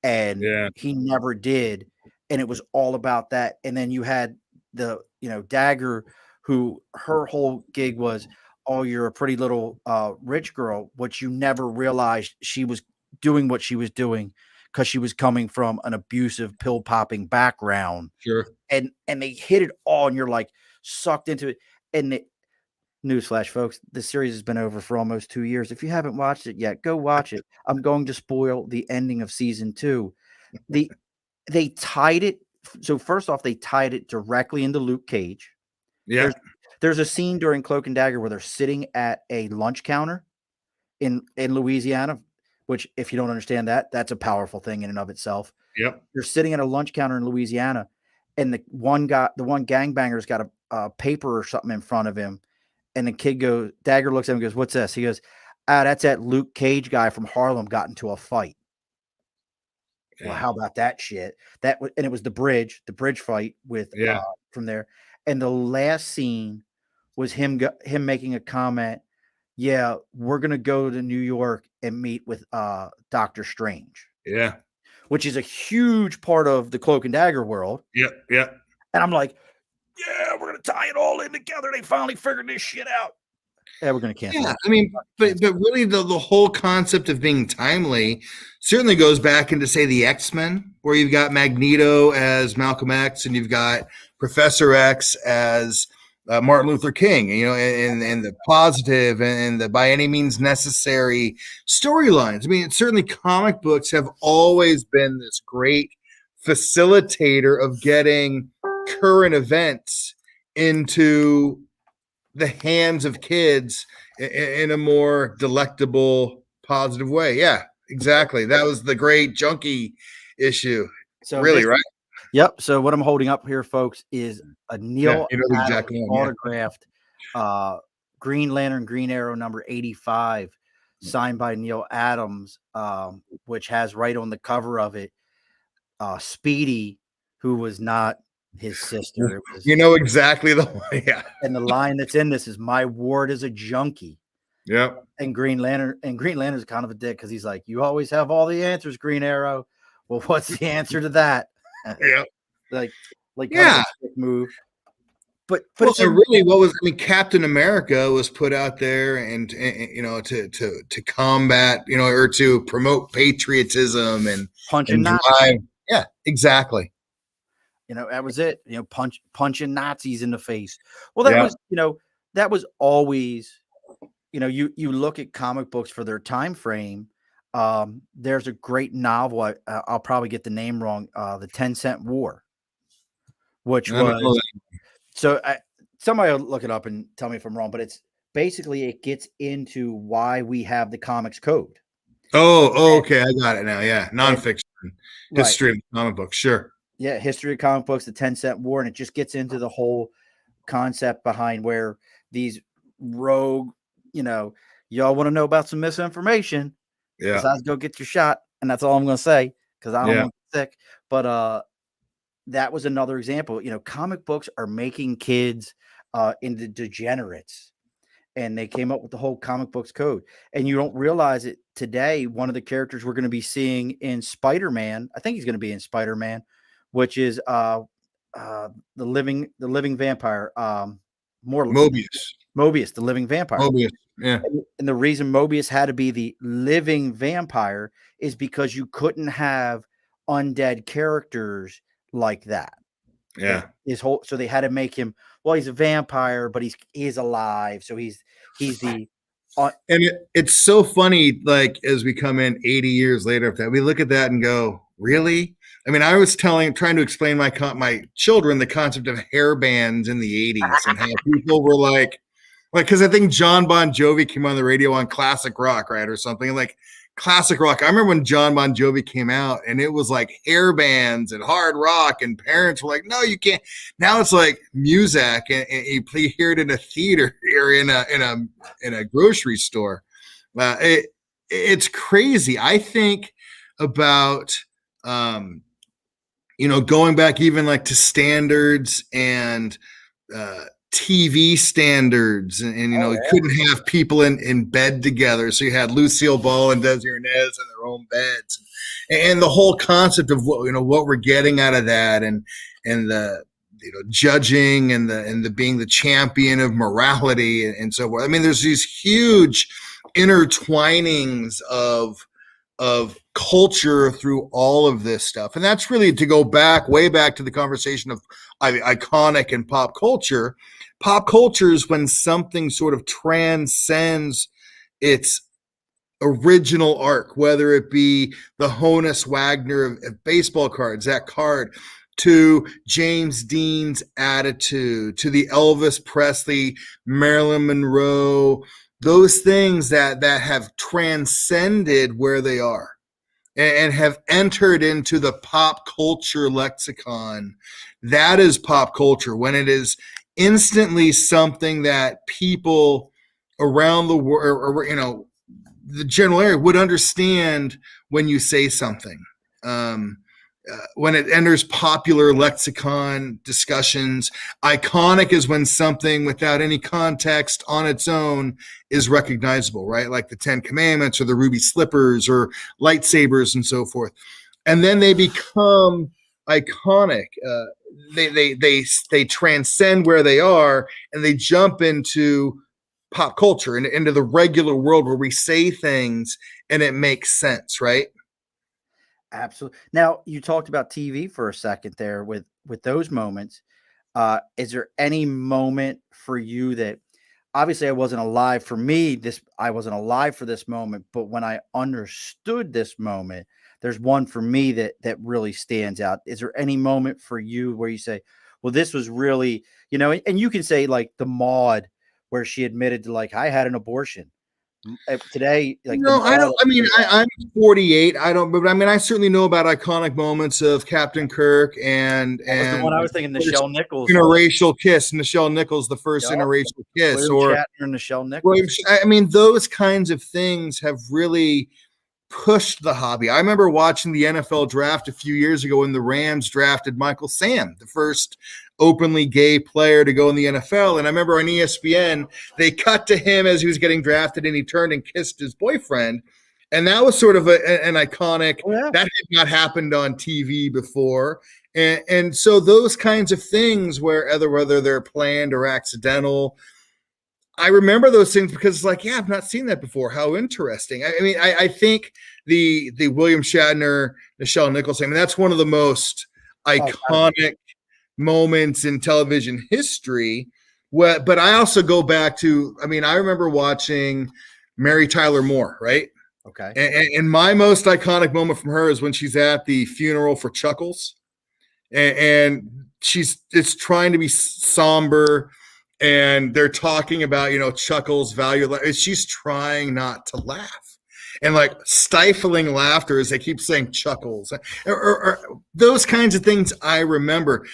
and he never did. And it was all about that. And then you had the, Dagger, who her whole gig was, oh, you're a pretty little rich girl, but you never realized she was doing what she was doing because she was coming from an abusive pill popping background. Sure. And they hit it all, and you're like sucked into it. And newsflash, folks, the series has been over for almost 2 years. If you haven't watched it yet, go watch it. I'm going to spoil the ending of season 2. They tied it. So first off, they tied it directly into Luke Cage. Yeah. There's a scene during Cloak and Dagger where they're sitting at a lunch counter in Louisiana, which, if you don't understand that, that's a powerful thing in and of itself. Yep. They're sitting at a lunch counter in Louisiana, and the one gangbanger's got a paper or something in front of him, and the kid Dagger looks at him and goes, "What's this?" He goes, "That's that Luke Cage guy from Harlem got into a fight." Yeah. Well, how about that shit? And it was the bridge fight with from there. And the last scene was him making a comment. Yeah, we're gonna go to New York and meet with Doctor Strange. Yeah, which is a huge part of the Cloak and Dagger world. Yeah. And I'm like, yeah, we're gonna tie it all in together. They finally figured this shit out. Yeah, we're gonna cancel. Yeah, I mean, but really, the whole concept of being timely certainly goes back into, say, the X-Men, where you've got Magneto as Malcolm X, and you've got Professor X as Martin Luther King, and the positive and the by any means necessary storylines. I mean, certainly comic books have always been this great facilitator of getting current events into the hands of kids in a more delectable, positive way. Yeah, exactly. That was the great junkie issue. So really, right? Yep. So what I'm holding up here, folks, is a Neil Adams autographed Green Lantern, Green Arrow number 85, signed by Neil Adams, which has right on the cover of it, Speedy, who was not his sister. Exactly the way. Yeah. And the line that's in this is, "My ward is a junkie." Yep. And Green Lantern's kind of a dick because he's like, "You always have all the answers, Green Arrow." Well, what's the answer to that? Yeah. Like kind of a stick move. But Captain America was put out there and to combat, or to promote patriotism and punching Nazis. Yeah, exactly. That was it. Punching Nazis in the face. Well, that was always, you look at comic books for their time frame. There's a great novel. I'll probably get the name wrong. The 10-Cent War, which was somebody will look it up and tell me if I'm wrong, but it's basically, it gets into why we have the comics code. Oh, okay. I got it now. Yeah. Nonfiction history of comic books. Sure. Yeah. History of comic books, the 10-Cent War. And it just gets into the whole concept behind where these rogue, y'all want to know about some misinformation. Yeah. Besides, go get your shot. And that's all I'm going to say, because I don't want to get sick. But that was another example. Comic books are making kids into degenerates. And they came up with the whole comic books code. And you don't realize it today. One of the characters we're going to be seeing in Spider-Man, I think he's going to be in Spider-Man, which is the living vampire, Mobius. Mobius, the living vampire. Mobius, yeah. And the reason Mobius had to be the living vampire is because you couldn't have undead characters like that. Yeah. So they had to make him, well, he's a vampire, but he's alive. So he's the and it's so funny, like as we come in 80 years later after that, we look at that and go, really? I mean, I was trying to explain my children the concept of hair bands in the 80s and how people were like, because I think John Bon Jovi came on the radio on classic rock, right? Or something like classic rock. I remember when John Bon Jovi came out and it was like hair bands and hard rock, and parents were like, no, you can't. Now it's like music, and you hear it in a theater or in a grocery store. It's crazy. I think about, going back even like to standards and, TV standards, and you couldn't have people in bed together, so you had Lucille Ball and Desi Arnaz in their own beds, and the whole concept of what we're getting out of that, and the judging and the being the champion of morality and so forth. I mean, there's these huge intertwinings of culture through all of this stuff, and that's really to go way back to the conversation of iconic and pop culture. Pop culture is when something sort of transcends its original arc, whether it be the Honus Wagner of baseball cards, that card, to James Dean's attitude, to the Elvis Presley, Marilyn Monroe, those things that have transcended where they are and have entered into the pop culture lexicon. That is pop culture, when it is instantly something that people around the world, or the general area, would understand when you say something. When it enters popular lexicon discussions. Iconic is when something without any context on its own is recognizable, right? Like the 10 Commandments or the ruby slippers or lightsabers and so forth. And then they become iconic. They transcend where they are, and they jump into pop culture and into the regular world where we say things and it makes sense, right? Absolutely. Now, you talked about TV for a second there with those moments. Is there any moment for you that, obviously I wasn't alive for me, I wasn't alive for this moment, but when I understood this moment, there's one for me that really stands out. Is there any moment for you where you say, well, this was really, and you can say like the Maude, where she admitted to, like, I had an abortion. Today, like, no, I don't. I mean, I'm 48. I don't, but I mean, I certainly know about iconic moments of Captain Kirk and the one I was thinking, Nichelle Nichols, interracial kiss. Nichelle Nichols, the first interracial kiss, or Nichelle Nichols. I mean, those kinds of things have really pushed the hobby. I remember watching the NFL draft a few years ago when the Rams drafted Michael Sam, the first openly gay player to go in the NFL. And I remember on ESPN, they cut to him as he was getting drafted, and he turned and kissed his boyfriend. And that was sort of an iconic, that had not happened on TV before. And so those kinds of things, whether they're planned or accidental, I remember those things because it's like, yeah, I've not seen that before. How interesting. I mean, I think the William Shatner, Nichelle Nichols, I mean, that's one of the most iconic moments in television history. But I also go back to, I mean, I remember watching Mary Tyler Moore, right? Okay. And my most iconic moment from her is when she's at the funeral for Chuckles, and it's trying to be somber, and they're talking about, Chuckles' value. She's trying not to laugh, and like stifling laughter as they keep saying Chuckles, or those kinds of things. I remember.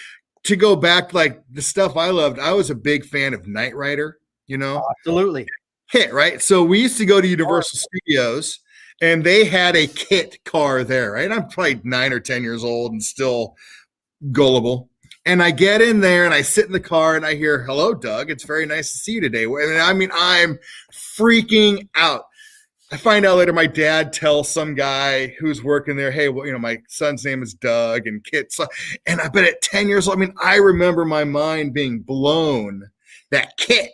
To go back, like the stuff I loved, I was a big fan of Knight Rider, Absolutely. Hit, right? So we used to go to Universal Studios, and they had a kit car there, right? I'm probably 9 or 10 years old and still gullible. And I get in there and I sit in the car and I hear, "Hello, Doug. It's very nice to see you today." And I mean, I'm freaking out. I find out later my dad tells some guy who's working there, "Hey, well, my son's name is Doug and Kit." And I bet at 10 years old, I mean, I remember my mind being blown that Kit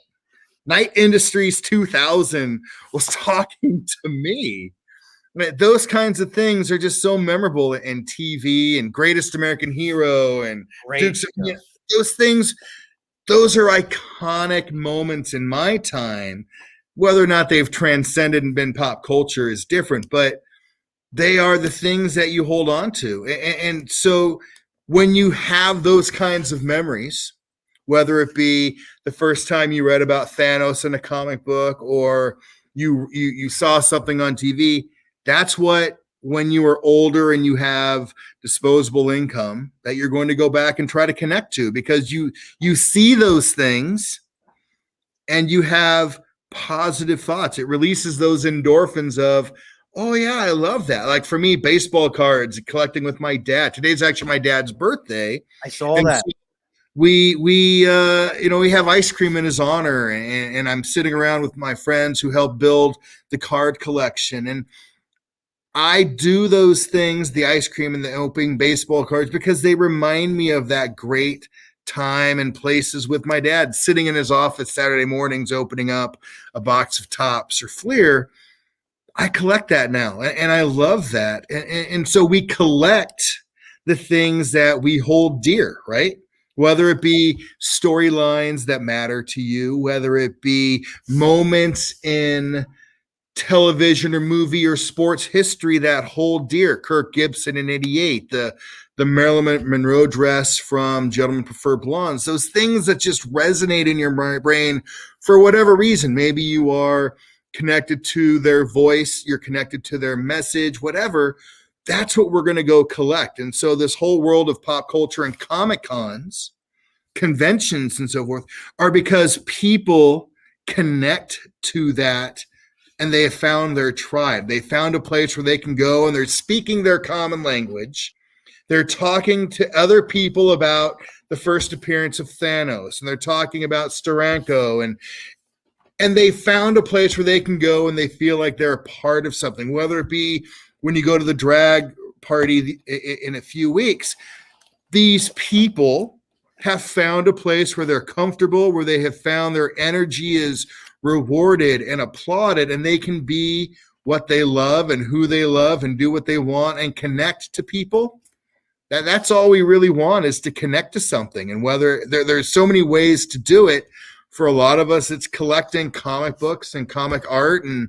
Night Industries 2000 was talking to me. Those kinds of things are just so memorable in TV, and Greatest American Hero and Dukes of, those things. Those are iconic moments in my time. Whether or not they've transcended and been pop culture is different, but they are the things that you hold on to. And so when you have those kinds of memories, whether it be the first time you read about Thanos in a comic book, or you saw something on TV, that's what, when you are older and you have disposable income, that you're going to go back and try to connect to, because you see those things and you have positive thoughts. It releases those endorphins of, oh yeah, I love that. Like for me, baseball cards, collecting with my dad. Today's actually my dad's birthday. I saw that. So we have ice cream in his honor, and I'm sitting around with my friends who helped build the card collection. And I do those things, the ice cream and the opening baseball cards, because they remind me of that great time and places with my dad, sitting in his office Saturday mornings, opening up a box of Topps or Fleer. I collect that now, and I love that. And so we collect the things that we hold dear, right? Whether it be storylines that matter to you, whether it be moments in television or movie or sports history that hold dear. Kirk Gibson in '88, the Marilyn Monroe dress from Gentlemen Prefer Blondes, those things that just resonate in your brain for whatever reason. Maybe you are connected to their voice, you're connected to their message, whatever. That's what we're going to go collect. And so this whole world of pop culture and Comic Cons, conventions and so forth, are because people connect to that, and they have found their tribe. They found a place where they can go, and they're speaking their common language. They're talking to other people about the first appearance of Thanos, and they're talking about Steranko, and they found a place where they can go and they feel like they're a part of something, whether it be when you go to the drag party in a few weeks. These people have found a place where they're comfortable, where they have found their energy is rewarded and applauded, and they can be what they love and who they love and do what they want and connect to people. That's all we really want, is to connect to something. And whether there's so many ways to do it. For a lot of us, it's collecting comic books and comic art and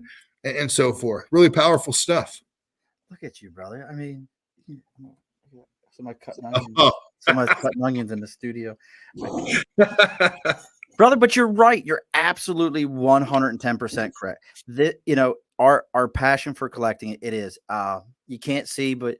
so forth. Really powerful stuff. Look at you, brother. I mean, somebody cutting onions in the studio. Brother, but you're right. You're absolutely 110% correct. Our passion for collecting, it is. You can't see, but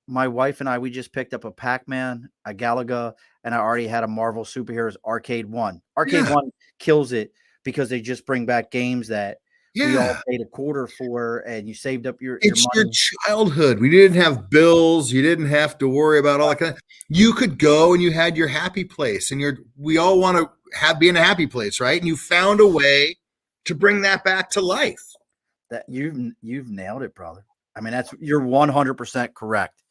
my wife and I, we just picked up a Pac-Man, a Galaga, and I already had a Marvel Superheroes Arcade 1. Arcade 1 kills it because they just bring back games that we all paid a quarter for, and you saved up your money. Your childhood. We didn't have bills. You didn't have to worry about all that kind of. You could go and you had your happy place, and we all want to be in a happy place, right? And you found a way to bring that back to life. That you've nailed it, brother. I mean, you're 100% correct.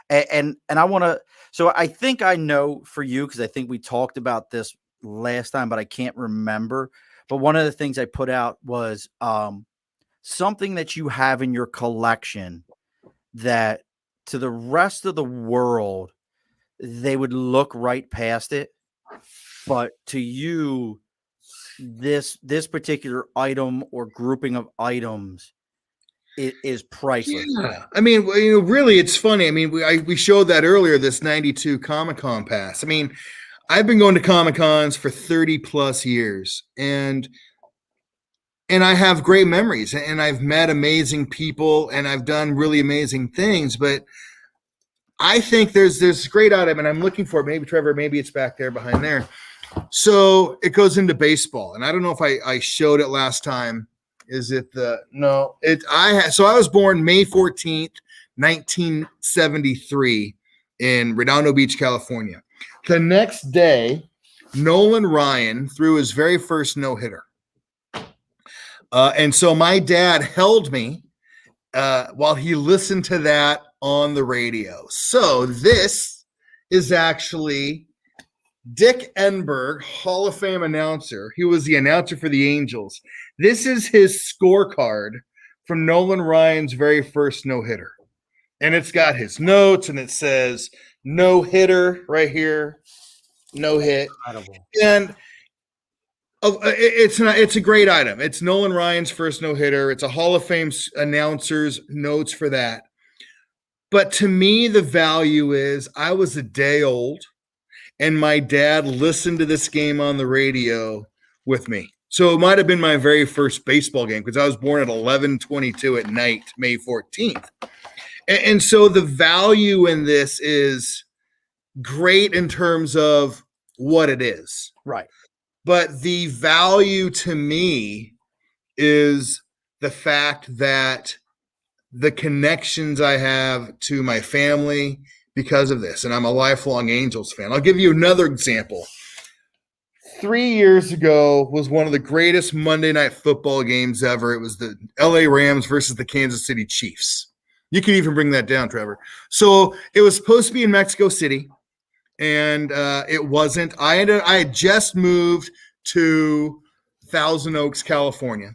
And I want to, so I think I know for you, because I think we talked about this last time, but I can't remember. But one of the things I put out was something that you have in your collection that to the rest of the world, they would look right past it. But to you, this particular item or grouping of items, it is priceless. Yeah. I mean, really, it's funny. I mean, we showed that earlier, this 92 Comic-Con pass. I mean, I've been going to Comic-Cons for 30 plus years, and I have great memories, and I've met amazing people, and I've done really amazing things. But I think there's this great item, and I'm looking for it. Maybe, Trevor, maybe it's back there behind there. So it goes into baseball, and I don't know if I showed it last time. Is it no? So I was born May 14th, 1973 in Redondo Beach, California. The next day, Nolan Ryan threw his very first no-hitter. And so my dad held me while he listened to that on the radio. So this is actually Dick Enberg, Hall of Fame announcer. He was the announcer for the Angels. This is his scorecard from Nolan Ryan's very first no-hitter. And it's got his notes, and it says no-hitter right here, no hit. Incredible. And it's a great item. It's Nolan Ryan's first no-hitter. It's a Hall of Fame announcer's notes for that. But to me, the value is I was a day old, and my dad listened to this game on the radio with me. So it might have been my very first baseball game because I was born at 11:22 at night, May 14th. And so the value in this is great in terms of what it is. Right. But the value to me is the fact that the connections I have to my family because of this. And I'm a lifelong Angels fan. I'll give you another example. 3 years ago was one of the greatest Monday Night Football games ever. It was the LA Rams versus the Kansas City Chiefs. You can even bring that down, Trevor. So it was supposed to be in Mexico City, and it wasn't. I had just moved to Thousand Oaks, California.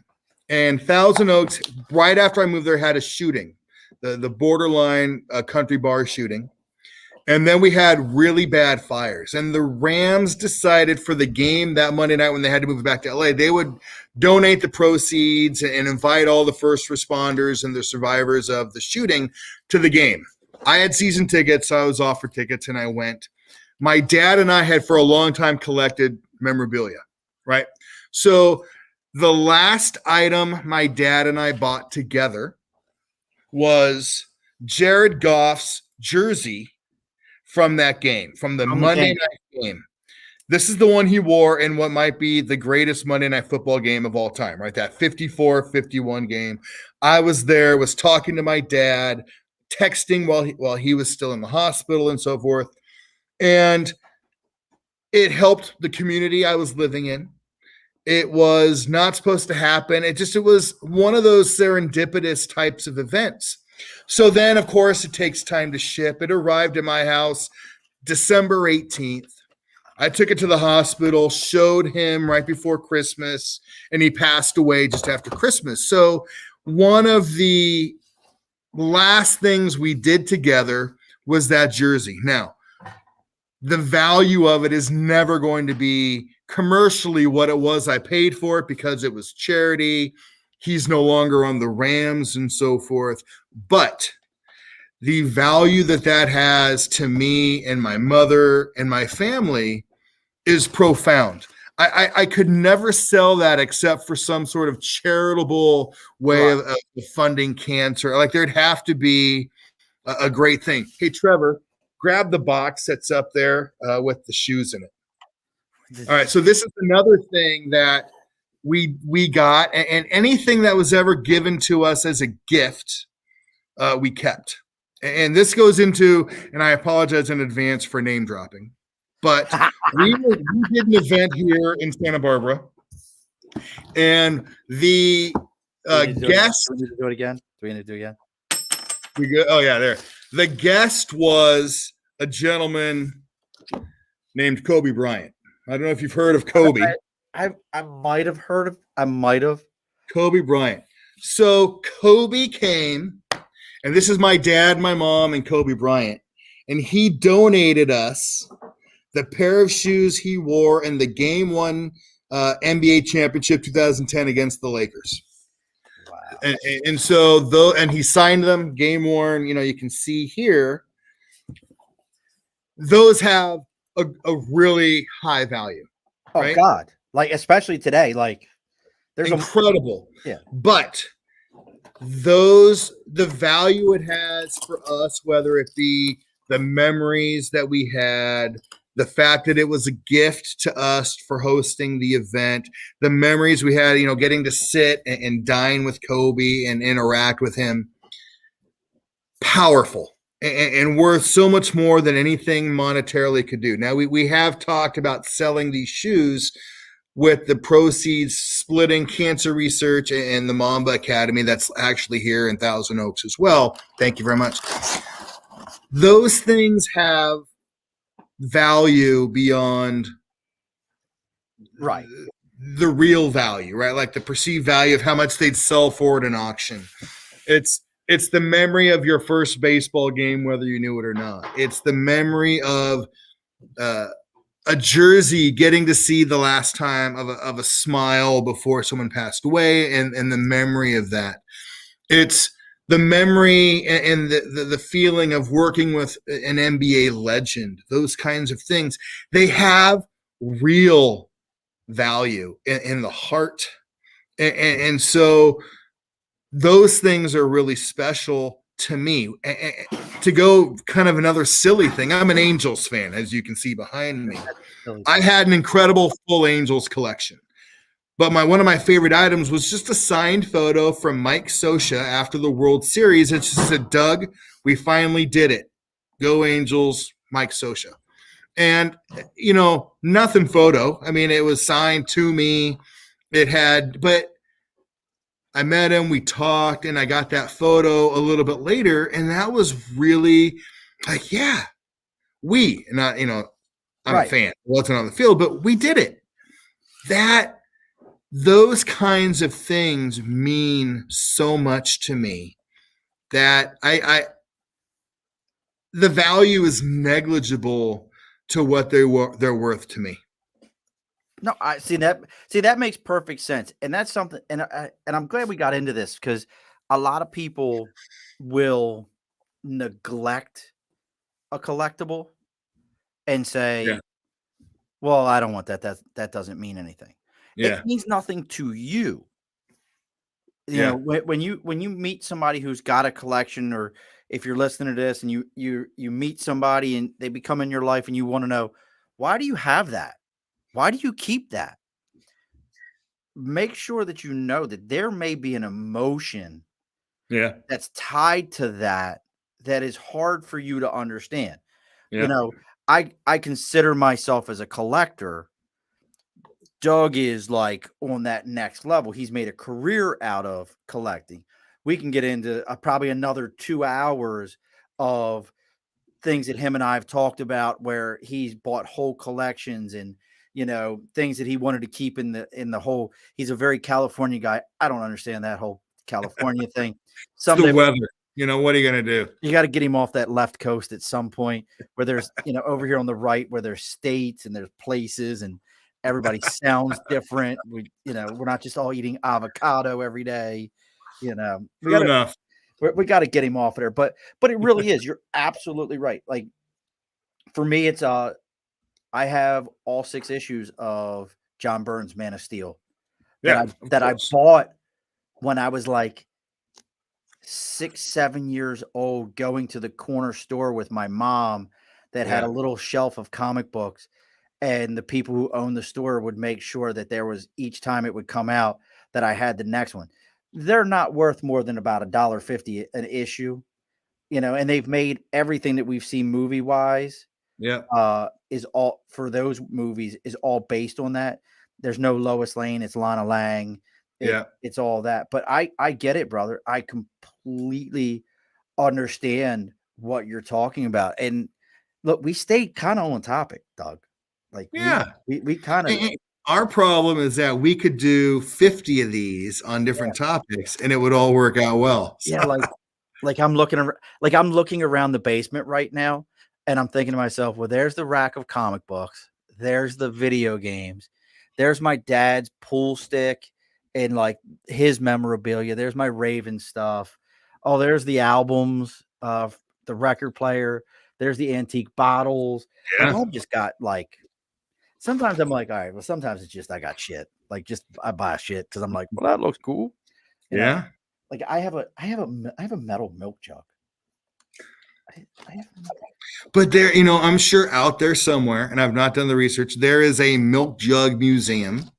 And Thousand Oaks, right after I moved there, had a shooting, the borderline country bar shooting. And then we had really bad fires. And the Rams decided for the game that Monday night when they had to move back to LA, they would donate the proceeds and invite all the first responders and the survivors of the shooting to the game. I had season tickets, so I was offered tickets, and I went. My dad and I had for a long time collected memorabilia, right? So the last item my dad and I bought together was Jared Goff's jersey from that game, from the Monday night game. This is the one he wore in what might be the greatest Monday Night Football game of all time, right? That 54-51 game. I was there, was talking to my dad, texting while he was still in the hospital and so forth. And it helped the community I was living in. It was not supposed to happen. It was one of those serendipitous types of events. So then, of course, it takes time to ship. It arrived at my house December 18th. I took it to the hospital, showed him right before Christmas, and he passed away just after Christmas. So one of the last things we did together was that jersey. Now, the value of it is never going to be commercially what it was I paid for it because it was charity. He's no longer on the Rams and so forth. But the value that has to me and my mother and my family is profound. I could never sell that except for some sort of charitable way of funding cancer. Like there'd have to be a great thing. Hey, Trevor, grab the box that's up there with the shoes in it. All right, so this is another thing that we got, and anything that was ever given to us as a gift, we kept. And this goes into, and I apologize in advance for name dropping, but we did an event here in Santa Barbara, and the guest. Do we need to do it again? Do we need to do it again? We go. Oh yeah, there. The guest was a gentleman named Kobe Bryant. I don't know if you've heard of Kobe. I might have heard of. I might have. Kobe Bryant. So Kobe came, and this is my dad, my mom, and Kobe Bryant, and he donated us the pair of shoes he wore in the Game 1 NBA championship 2010 against the Lakers. Wow. And so though, and he signed them, game worn. You know, you can see here. Those have a really high value. Oh right? God! Like especially today, like there's incredible. Yeah, but the value it has for us, whether it be the memories that we had, the fact that it was a gift to us for hosting the event, the memories we had, you know, getting to sit and dine with Kobe and interact with him, powerful and worth so much more than anything monetarily could do. Now, we have talked about selling these shoes with the proceeds splitting cancer research and the Mamba Academy that's actually here in Thousand Oaks as well. Thank you very much. Those things have value beyond Right. the real value, right? Like the perceived value of how much they'd sell for at an auction. It's the memory of your first baseball game, whether you knew it or not. It's the memory of a jersey, getting to see the last time of a smile before someone passed away, and the memory of that. It's the memory and the feeling of working with an NBA legend. Those kinds of things, they have real value in the heart, and so those things are really special to me. To go kind of another silly thing, I'm an Angels fan, as you can see behind me. I had an incredible full Angels collection, but one of my favorite items was just a signed photo from Mike Scioscia after the World Series. It just said, "Doug, we finally did it. Go Angels, Mike Scioscia." And, nothing photo. I mean, it was signed to me. But I met him, we talked, and I got that photo a little bit later. And that was really like, yeah, I'm Right. a fan. I wasn't on the field, but we did it. Those kinds of things mean so much to me that the value is negligible to what they're worth to me. No, I see that. See, that makes perfect sense, and that's something. And I'm glad we got into this, because a lot of people will neglect a collectible and say, Yeah. "Well, I don't want that. That doesn't mean anything." Yeah. It means nothing to you. You Yeah. know, when you meet somebody who's got a collection, or if you're listening to this and you meet somebody and they become in your life and you want to know, why do you have that? Why do you keep that? Make sure that you know that there may be an emotion Yeah. that's tied to that is hard for you to understand. Yeah. You know, I consider myself as a collector. Doug is like on that next level. He's made a career out of collecting. We can get into probably another 2 hours of things that him and I have talked about, where he's bought whole collections and, things that he wanted to keep in the whole. He's a very California guy. I don't understand that whole California thing. It's the Someday weather. What are you going to do? you got to get him off that left coast at some point, where there's, over here on the right, where there's states and there's places and everybody sounds different. We're not just all eating avocado every day. We True enough. got to get him off of there. But it really is. You're absolutely right. Like, for me, it's I have all 6 issues of John Byrne's Man of Steel that I bought when I was like 6, 7 years old, going to the corner store with my mom that had a little shelf of comic books, and the people who owned the store would make sure that there was, each time it would come out, that I had the next one. They're not worth more than about $1.50 an issue, and they've made everything that we've seen movie wise. Is all for those movies is all based on that. There's no Lois Lane, it's Lana Lang. It's all that. But I get it, brother. I completely understand what you're talking about. And look, we stayed kind of on topic, Doug. Like, we kind of. Our problem is that we could do 50 of these on different topics, and it would all work out well. So. Yeah, like I'm looking around the basement right now, and I'm thinking to myself, well, there's the rack of comic books, there's the video games, there's my dad's pool stick and like his memorabilia, there's my Raven stuff. Oh, there's the albums, the record player, there's the antique bottles. Like, I've just got like, sometimes I'm like, all right, well, sometimes it's just I got shit. Like, just I buy shit because I'm like, well, that looks cool. You know? Like I have a metal milk jug. But there, I'm sure out there somewhere, and I've not done the research, there is a milk jug museum.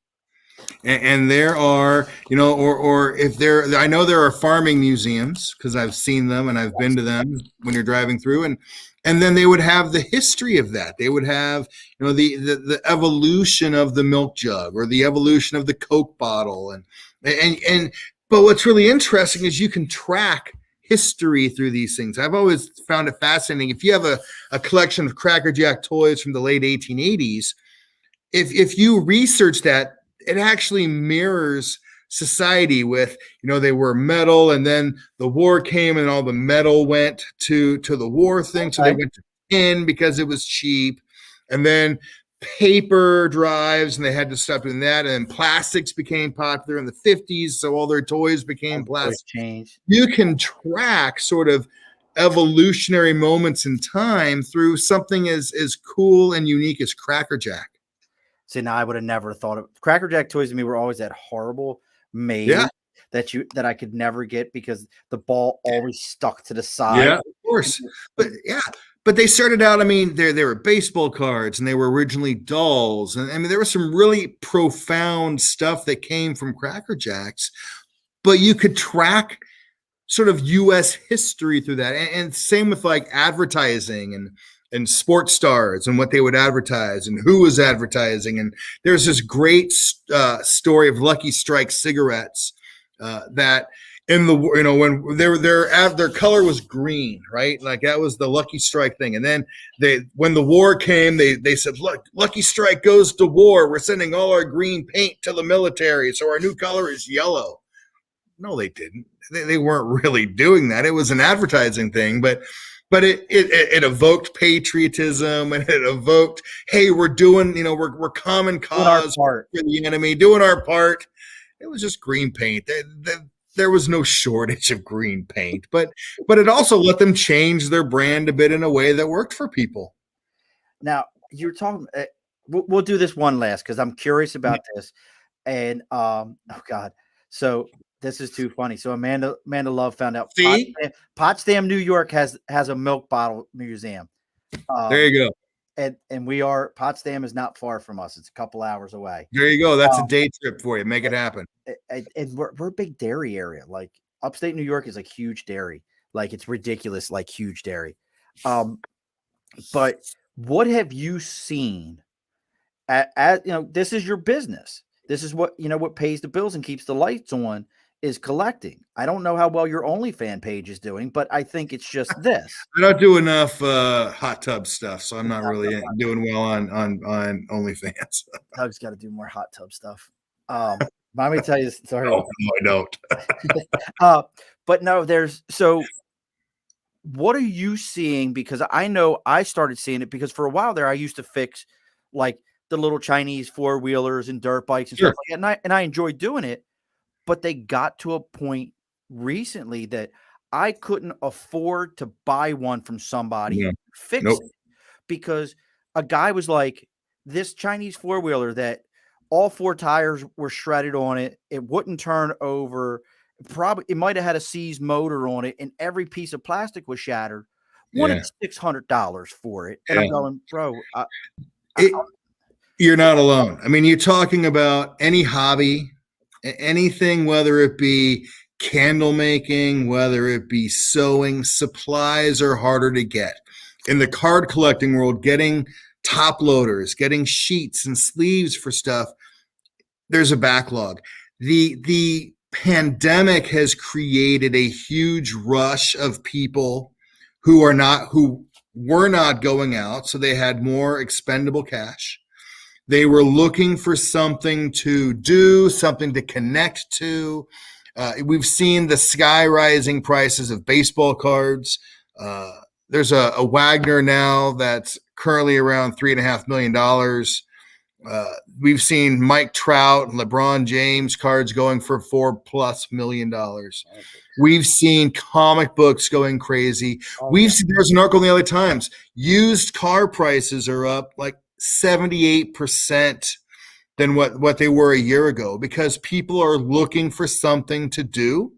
And there are, or if there, I know there are farming museums, because I've seen them and I've been to them when you're driving through, and then they would have the history of that. They would have, the evolution of the milk jug or the evolution of the Coke bottle, but what's really interesting is you can track history through these things. I've always found it fascinating. If you have a collection of Cracker Jack toys from the late 1880s, if you research that, it actually mirrors society with, they were metal, and then the war came and all the metal went to the war thing. So they went to tin because it was cheap. And then paper drives, and they had to stop doing that. And plastics became popular in the 50s. So all their toys became plastic. Changed. You can track sort of evolutionary moments in time through something as cool and unique as Cracker Jack. See, now I would have never thought of Cracker Jack toys to me were always that horrible made that I could never get because the ball always stuck to the side. Yeah, of course. But they started out, they were baseball cards, and they were originally dolls. And there was some really profound stuff that came from Cracker Jacks, but you could track sort of U.S. history through that. And same with like advertising and sports stars and what they would advertise and who was advertising. And there's this great story of Lucky Strike cigarettes that in the, when their color was green, right? Like that was the Lucky Strike thing. And then when the war came, they said, look, Lucky Strike goes to war. We're sending all our green paint to the military. So our new color is yellow. No, they didn't. They weren't really doing that. It was an advertising thing, but it evoked patriotism, and it evoked, hey, we're doing, we're common cause for the enemy, doing our part. It was just green paint. There was no shortage of green paint, but it also let them change their brand a bit in a way that worked for people. Now you're talking. We'll do this one last because I'm curious about this, and oh God, so. This is too funny. So Amanda Love found out Potsdam, New York has a milk bottle museum. There you go. And Potsdam is not far from us. It's a couple hours away. There you go. That's a day trip for you. Make it happen. And we're a big dairy area. Like upstate New York is like huge dairy. Like it's ridiculous, like huge dairy. But what have you seen this is your business. This is what, what pays the bills and keeps the lights on. Is collecting. I don't know how well your OnlyFans page is doing, but I think it's just this. I don't do enough hot tub stuff, so I'm not really doing well on OnlyFans. Doug's got to do more hot tub stuff. Let me tell you. Sorry, no, I don't. But no, so. What are you seeing? Because I know I started seeing it because for a while there, I used to fix like the little Chinese 4-wheelers and dirt bikes and stuff like that, and I enjoyed doing it. But they got to a point recently that I couldn't afford to buy one from somebody and fix it because a guy was like, this Chinese 4-wheeler that all 4 tires were shredded on it. It wouldn't turn over. Probably it might have had a seized motor on it, and every piece of plastic was shattered. Wanted $600 for it. And I'm going, bro. You're not alone. You're talking about any hobby. Anything, whether it be candle making, whether it be sewing, supplies are harder to get. In the card collecting world, getting top loaders, getting sheets and sleeves for stuff, there's a backlog. The pandemic has created a huge rush of people who were not going out, so they had more expendable cash. They were looking for something to do, something to connect to. We've seen the sky rising prices of baseball cards. There's a Wagner now that's currently around $3.5 million. We've seen Mike Trout and LeBron James cards going for $4+ million. We've seen comic books going crazy. There's an article in the LA Times. Used car prices are up like 78% than what they were a year ago because people are looking for something to do.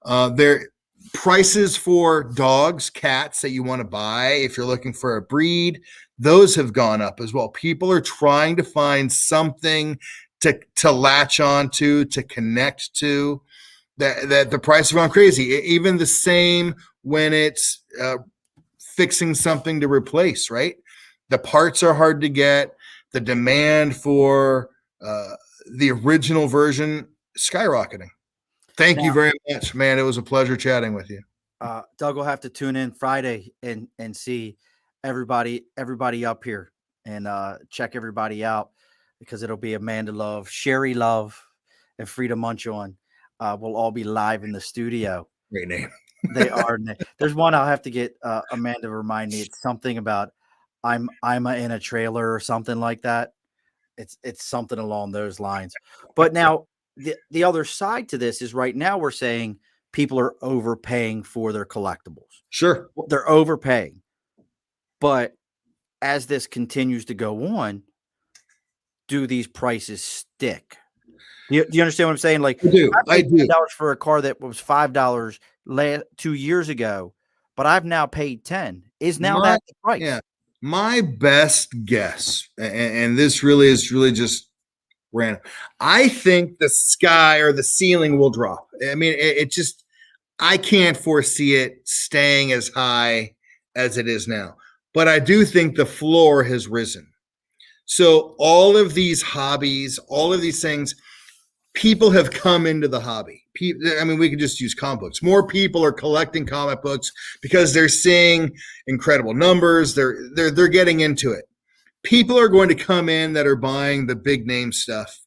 Their prices for dogs, cats that you want to buy, if you're looking for a breed, those have gone up as well. People are trying to find something to latch on to connect to. That the price have gone crazy. Even the same when it's fixing something to replace, right? The parts are hard to get. The demand for the original version skyrocketing. Thank you very much, man. It was a pleasure chatting with you. Doug will have to tune in Friday and see everybody up here and check everybody out because it'll be Amanda Love, Sherry Love, and Frida Munchon. We'll all be live in the studio. Great name. They are. There's one I'll have to get Amanda to remind me. It's something about I'm in a trailer or something like that. It's something along those lines. But now the other side to this is right now we're saying people are overpaying for their collectibles. Sure. They're overpaying. But as this continues to go on, do these prices stick? Do you understand what I'm saying? Like, I do. $10 for a car that was $5 2 years ago, but I've now paid 10. Is now that the price? Yeah. My best guess, and this really is just random. I think the sky or the ceiling will drop. I mean, it just, I can't foresee it staying as high as it is now. But I do think the floor has risen. So all of these hobbies, all of these things, people have come into the hobby. I mean, we could just use comic books. More people are collecting comic books because they're seeing incredible numbers. They're getting into it. People are going to come in that are buying the big name stuff.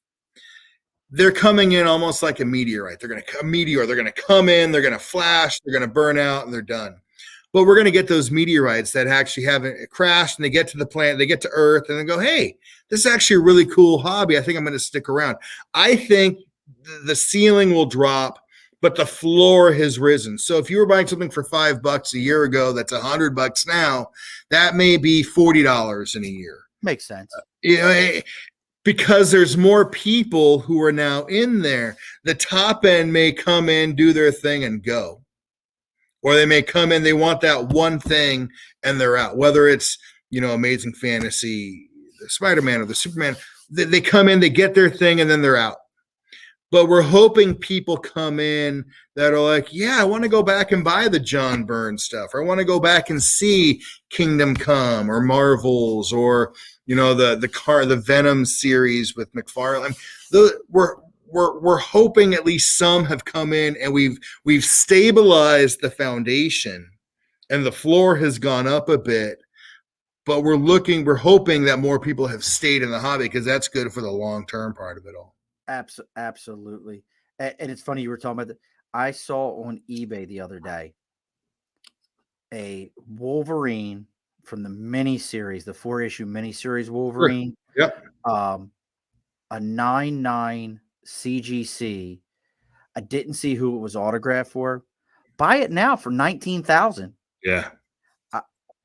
They're coming in almost like a meteorite. They're going to come in, they're going to flash, they're going to burn out, and they're done. But we're going to get those meteorites that actually haven't crashed, and they get to the planet, they get to Earth, and they go, hey, this is actually a really cool hobby. I think I'm going to stick around. I think the ceiling will drop, but the floor has risen. So if you were buying something for $5 a year ago, that's $100 now, that may be $40 in a year. Makes sense. Because there's more people who are now in there. The top end may come in, do their thing, and go. Or they may come in, they want that one thing, and they're out. Whether it's, Amazing Fantasy, the Spider-Man or the Superman, they come in, they get their thing, and then they're out. But we're hoping people come in that are like, yeah, I want to go back and buy the John Byrne stuff. Or I want to go back and see Kingdom Come or Marvels or, the Venom series with McFarlane. We're hoping at least some have come in and we've stabilized the foundation and the floor has gone up a bit. But we're hoping that more people have stayed in the hobby because that's good for the long-term part of it all. Absolutely. And it's funny you were talking about that. I saw on eBay the other day a Wolverine from the miniseries, the 4-issue miniseries Wolverine. Yep. A 9.9 CGC. I didn't see who it was autographed for. Buy it now for $19,000. Yeah.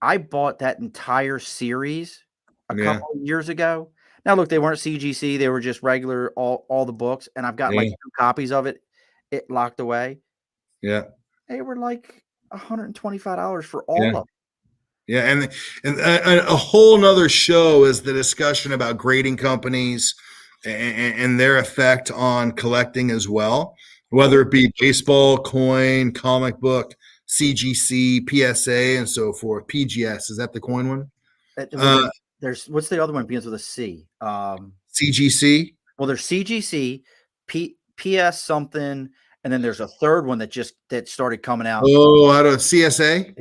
I bought that entire series a couple of years ago. Now, look, they weren't CGC. They were just regular, all the books. And I've got like 2 copies of it locked away. Yeah. They were like $125 for all of them. Yeah. And a whole nother show is the discussion about grading companies and their effect on collecting as well, whether it be baseball, coin, comic book, CGC, PSA, and so forth. PGS, is that the coin one? There's what's the other one begins with a C? CGC. Well, there's CGC, PS something, and then there's a third one that started coming out. Oh, out of CSA.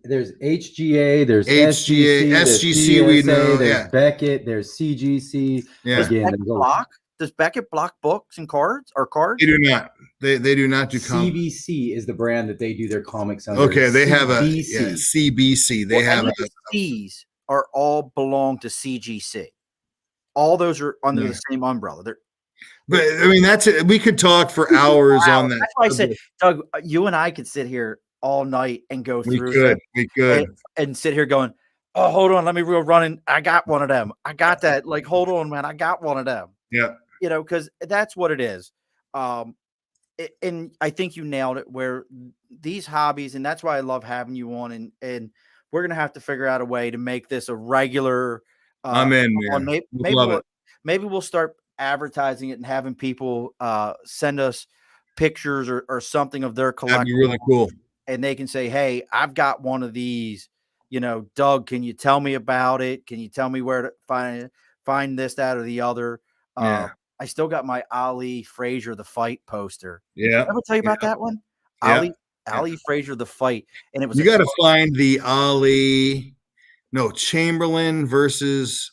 There's HGA, there's HGA, SGC. PSA, we know. there's Beckett, there's CGC. Yeah. Again, Does Beckett block books and cards or cards? They do not. They do not do comics. CBC is the brand that they do their comics under. Okay, they have a CBC. CBC. They have C's are all belong to CGC. All those are under the same umbrella. But I mean, that's it. We could talk for hours on that. That's why I said, Doug, you and I could sit here all night and go through. We could. And sit here going, oh, hold on, let me go running. I got one of them. I got that. Like, hold on, man. I got one of them. Yeah. Because that's what it is. And I think you nailed it, where these hobbies, and that's why I love having you on, and we're going to have to figure out a way to make this a regular. I'm in, man. Maybe we'll start advertising it and having people send us pictures or something of their collection. That'd be really cool. And they can say, hey, I've got one of these, Doug, can you tell me about it? Can you tell me where to find this, that, or the other? I still got my Ali Frazier, the fight poster. Yeah. Did I ever tell you about that one? Yeah. Ali Ali Frazier the fight, and it was You got to find the Chamberlain versus,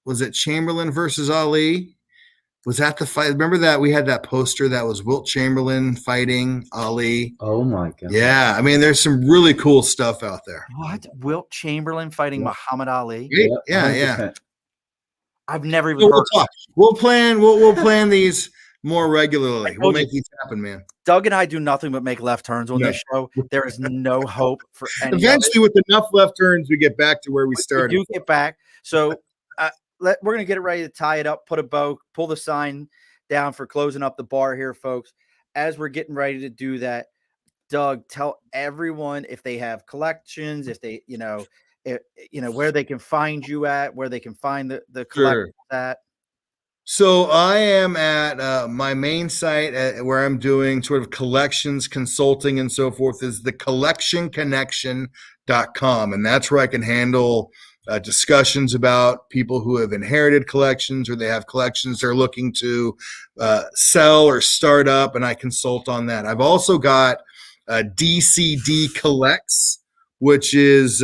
was it Chamberlain versus Ali? Was that the fight? Remember that we had that poster that was Wilt Chamberlain fighting Ali? Oh my god. Yeah, I mean, there's some really cool stuff out there. What? Wilt Chamberlain fighting Muhammad Ali? Yeah. 100%. I've never even So heard. we'll talk. We'll plan these more regularly. We'll make these happen, man. Doug and I do nothing but make left turns on this show. There is no hope for any. Eventually, with enough left turns, we get back to where we started. We do get back. So we're going to get it ready to tie it up, put a bow, pull the sign down for closing up the bar here, folks. As we're getting ready to do that, Doug, tell everyone if they have collections, if they, where they can find you at, where they can find the collections at. So I am at my main site where I'm doing sort of collections consulting and so forth is the collectionconnection.com. And that's where I can handle discussions about people who have inherited collections or they have collections they're looking to sell or start up. And I consult on that. I've also got DCD Collects, which is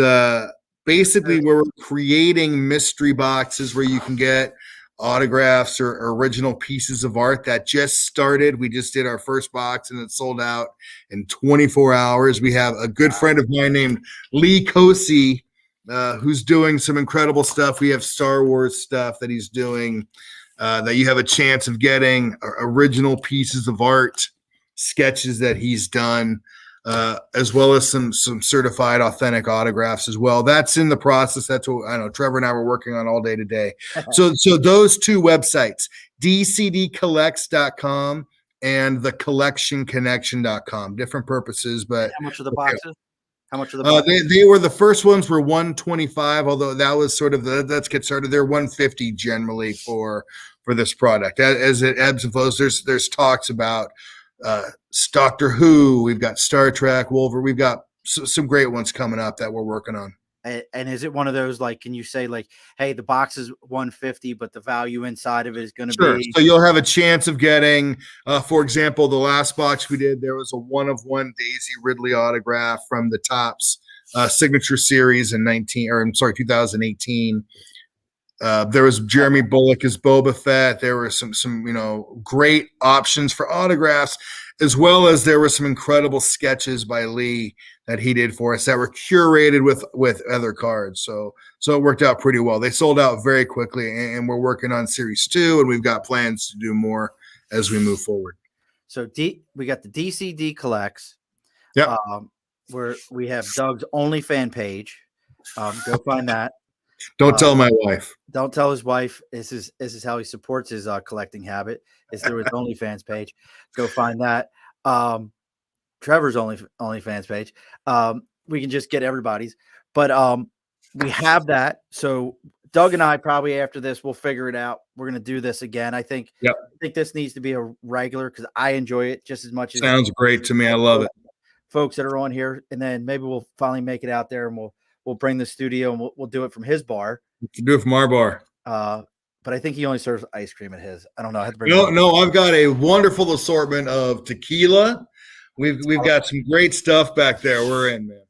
basically where we're creating mystery boxes where you can get autographs or original pieces of art that just started. We just did our first box and it sold out in 24 hours. We have a good friend of mine named Lee Cosi, who's doing some incredible stuff. We have Star Wars stuff that he's doing that you have a chance of getting original pieces of art, sketches that he's done, as well as some certified authentic autographs as well. That's in the process. That's what I know Trevor and I were working on all day today. So those two websites, dcdcollects.com and thecollectionconnection.com, different purposes, but how much are the boxes? How much are the boxes? They were the first ones were $125, although that was sort of let's get started. They're $150 generally for this product. As it ebbs and flows, there's talks about Doctor Who, we've got Star Trek, Wolverine, we've got some great ones coming up that we're working on. And is it one of those, like, can you say like, hey, the box is $150, but the value inside of it is going to be? So you'll have a chance of getting, for example, the last box we did, there was a 1-of-1 Daisy Ridley autograph from the Topps signature series in 2018. There was Jeremy Bullock as Boba Fett. There were some great options for autographs, as well as there were some incredible sketches by Lee that he did for us that were curated with other cards. So it worked out pretty well. They sold out very quickly, and we're working on Series 2, and we've got plans to do more as we move forward. So we got the DCD Collects. Yeah. Where we have Doug's OnlyFans page. Go find that. Don't tell my wife. Don't tell his wife. This is how he supports his collecting habit. Is through his OnlyFans page. Go find that. Trevor's OnlyFans page. We can just get everybody's, but we have that. So Doug and I probably after this we'll figure it out. We're gonna do this again. I think. Yep. I think this needs to be a regular because I enjoy it just as much as. Sounds great to me. I love it. Folks that are on here, and then maybe we'll finally make it out there, and we'll bring the studio and we'll do it from his bar. We can do it from our bar. But I think he only serves ice cream at his. I don't know. I have to bring No, I've got a wonderful assortment of tequila. We've got some great stuff back there. We're in, man.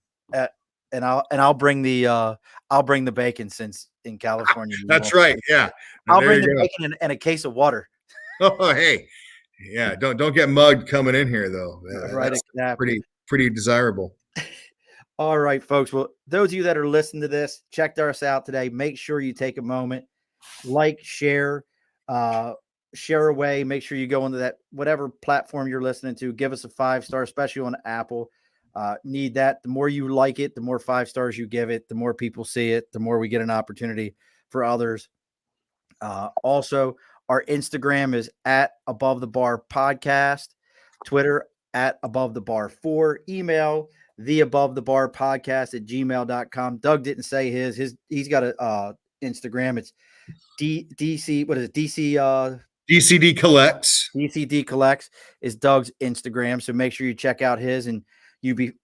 And I'll bring the bacon since in California. That's right. Yeah. I'll bring the bacon and a case of water. Oh, hey. Yeah, don't get mugged coming in here though. Right. That's pretty desirable. All right, folks. Well, those of you that are listening to this, checked us out today. Make sure you take a moment, like, share away. Make sure you go into that whatever platform you're listening to. Give us a 5-star, especially on Apple. Need that. The more you like it, the more 5 stars you give it, the more people see it, the more we get an opportunity for others. Also, our Instagram is at Above the Bar Podcast, Twitter at Above the Bar 4, email the Above the Bar Podcast at gmail.com. Doug didn't say he's got a Instagram. It's DC. What is it? DCD Collects. DCD Collects is Doug's Instagram. So make sure you check out his and you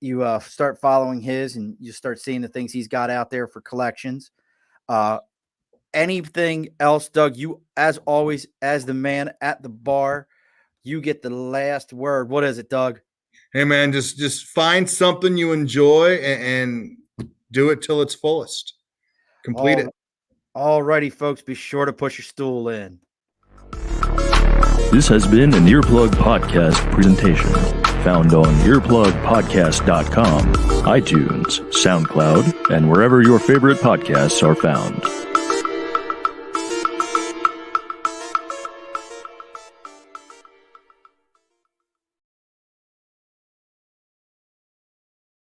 start following his and you start seeing the things he's got out there for collections. Anything else, Doug? You, as always, as the man at the bar, you get the last word. What is it, Doug? Hey man, just find something you enjoy and do it till its fullest. Complete it. All righty, folks. Be sure to push your stool in. This has been an Earplug Podcast presentation, found on earplugpodcast.com, iTunes, SoundCloud, and wherever your favorite podcasts are found.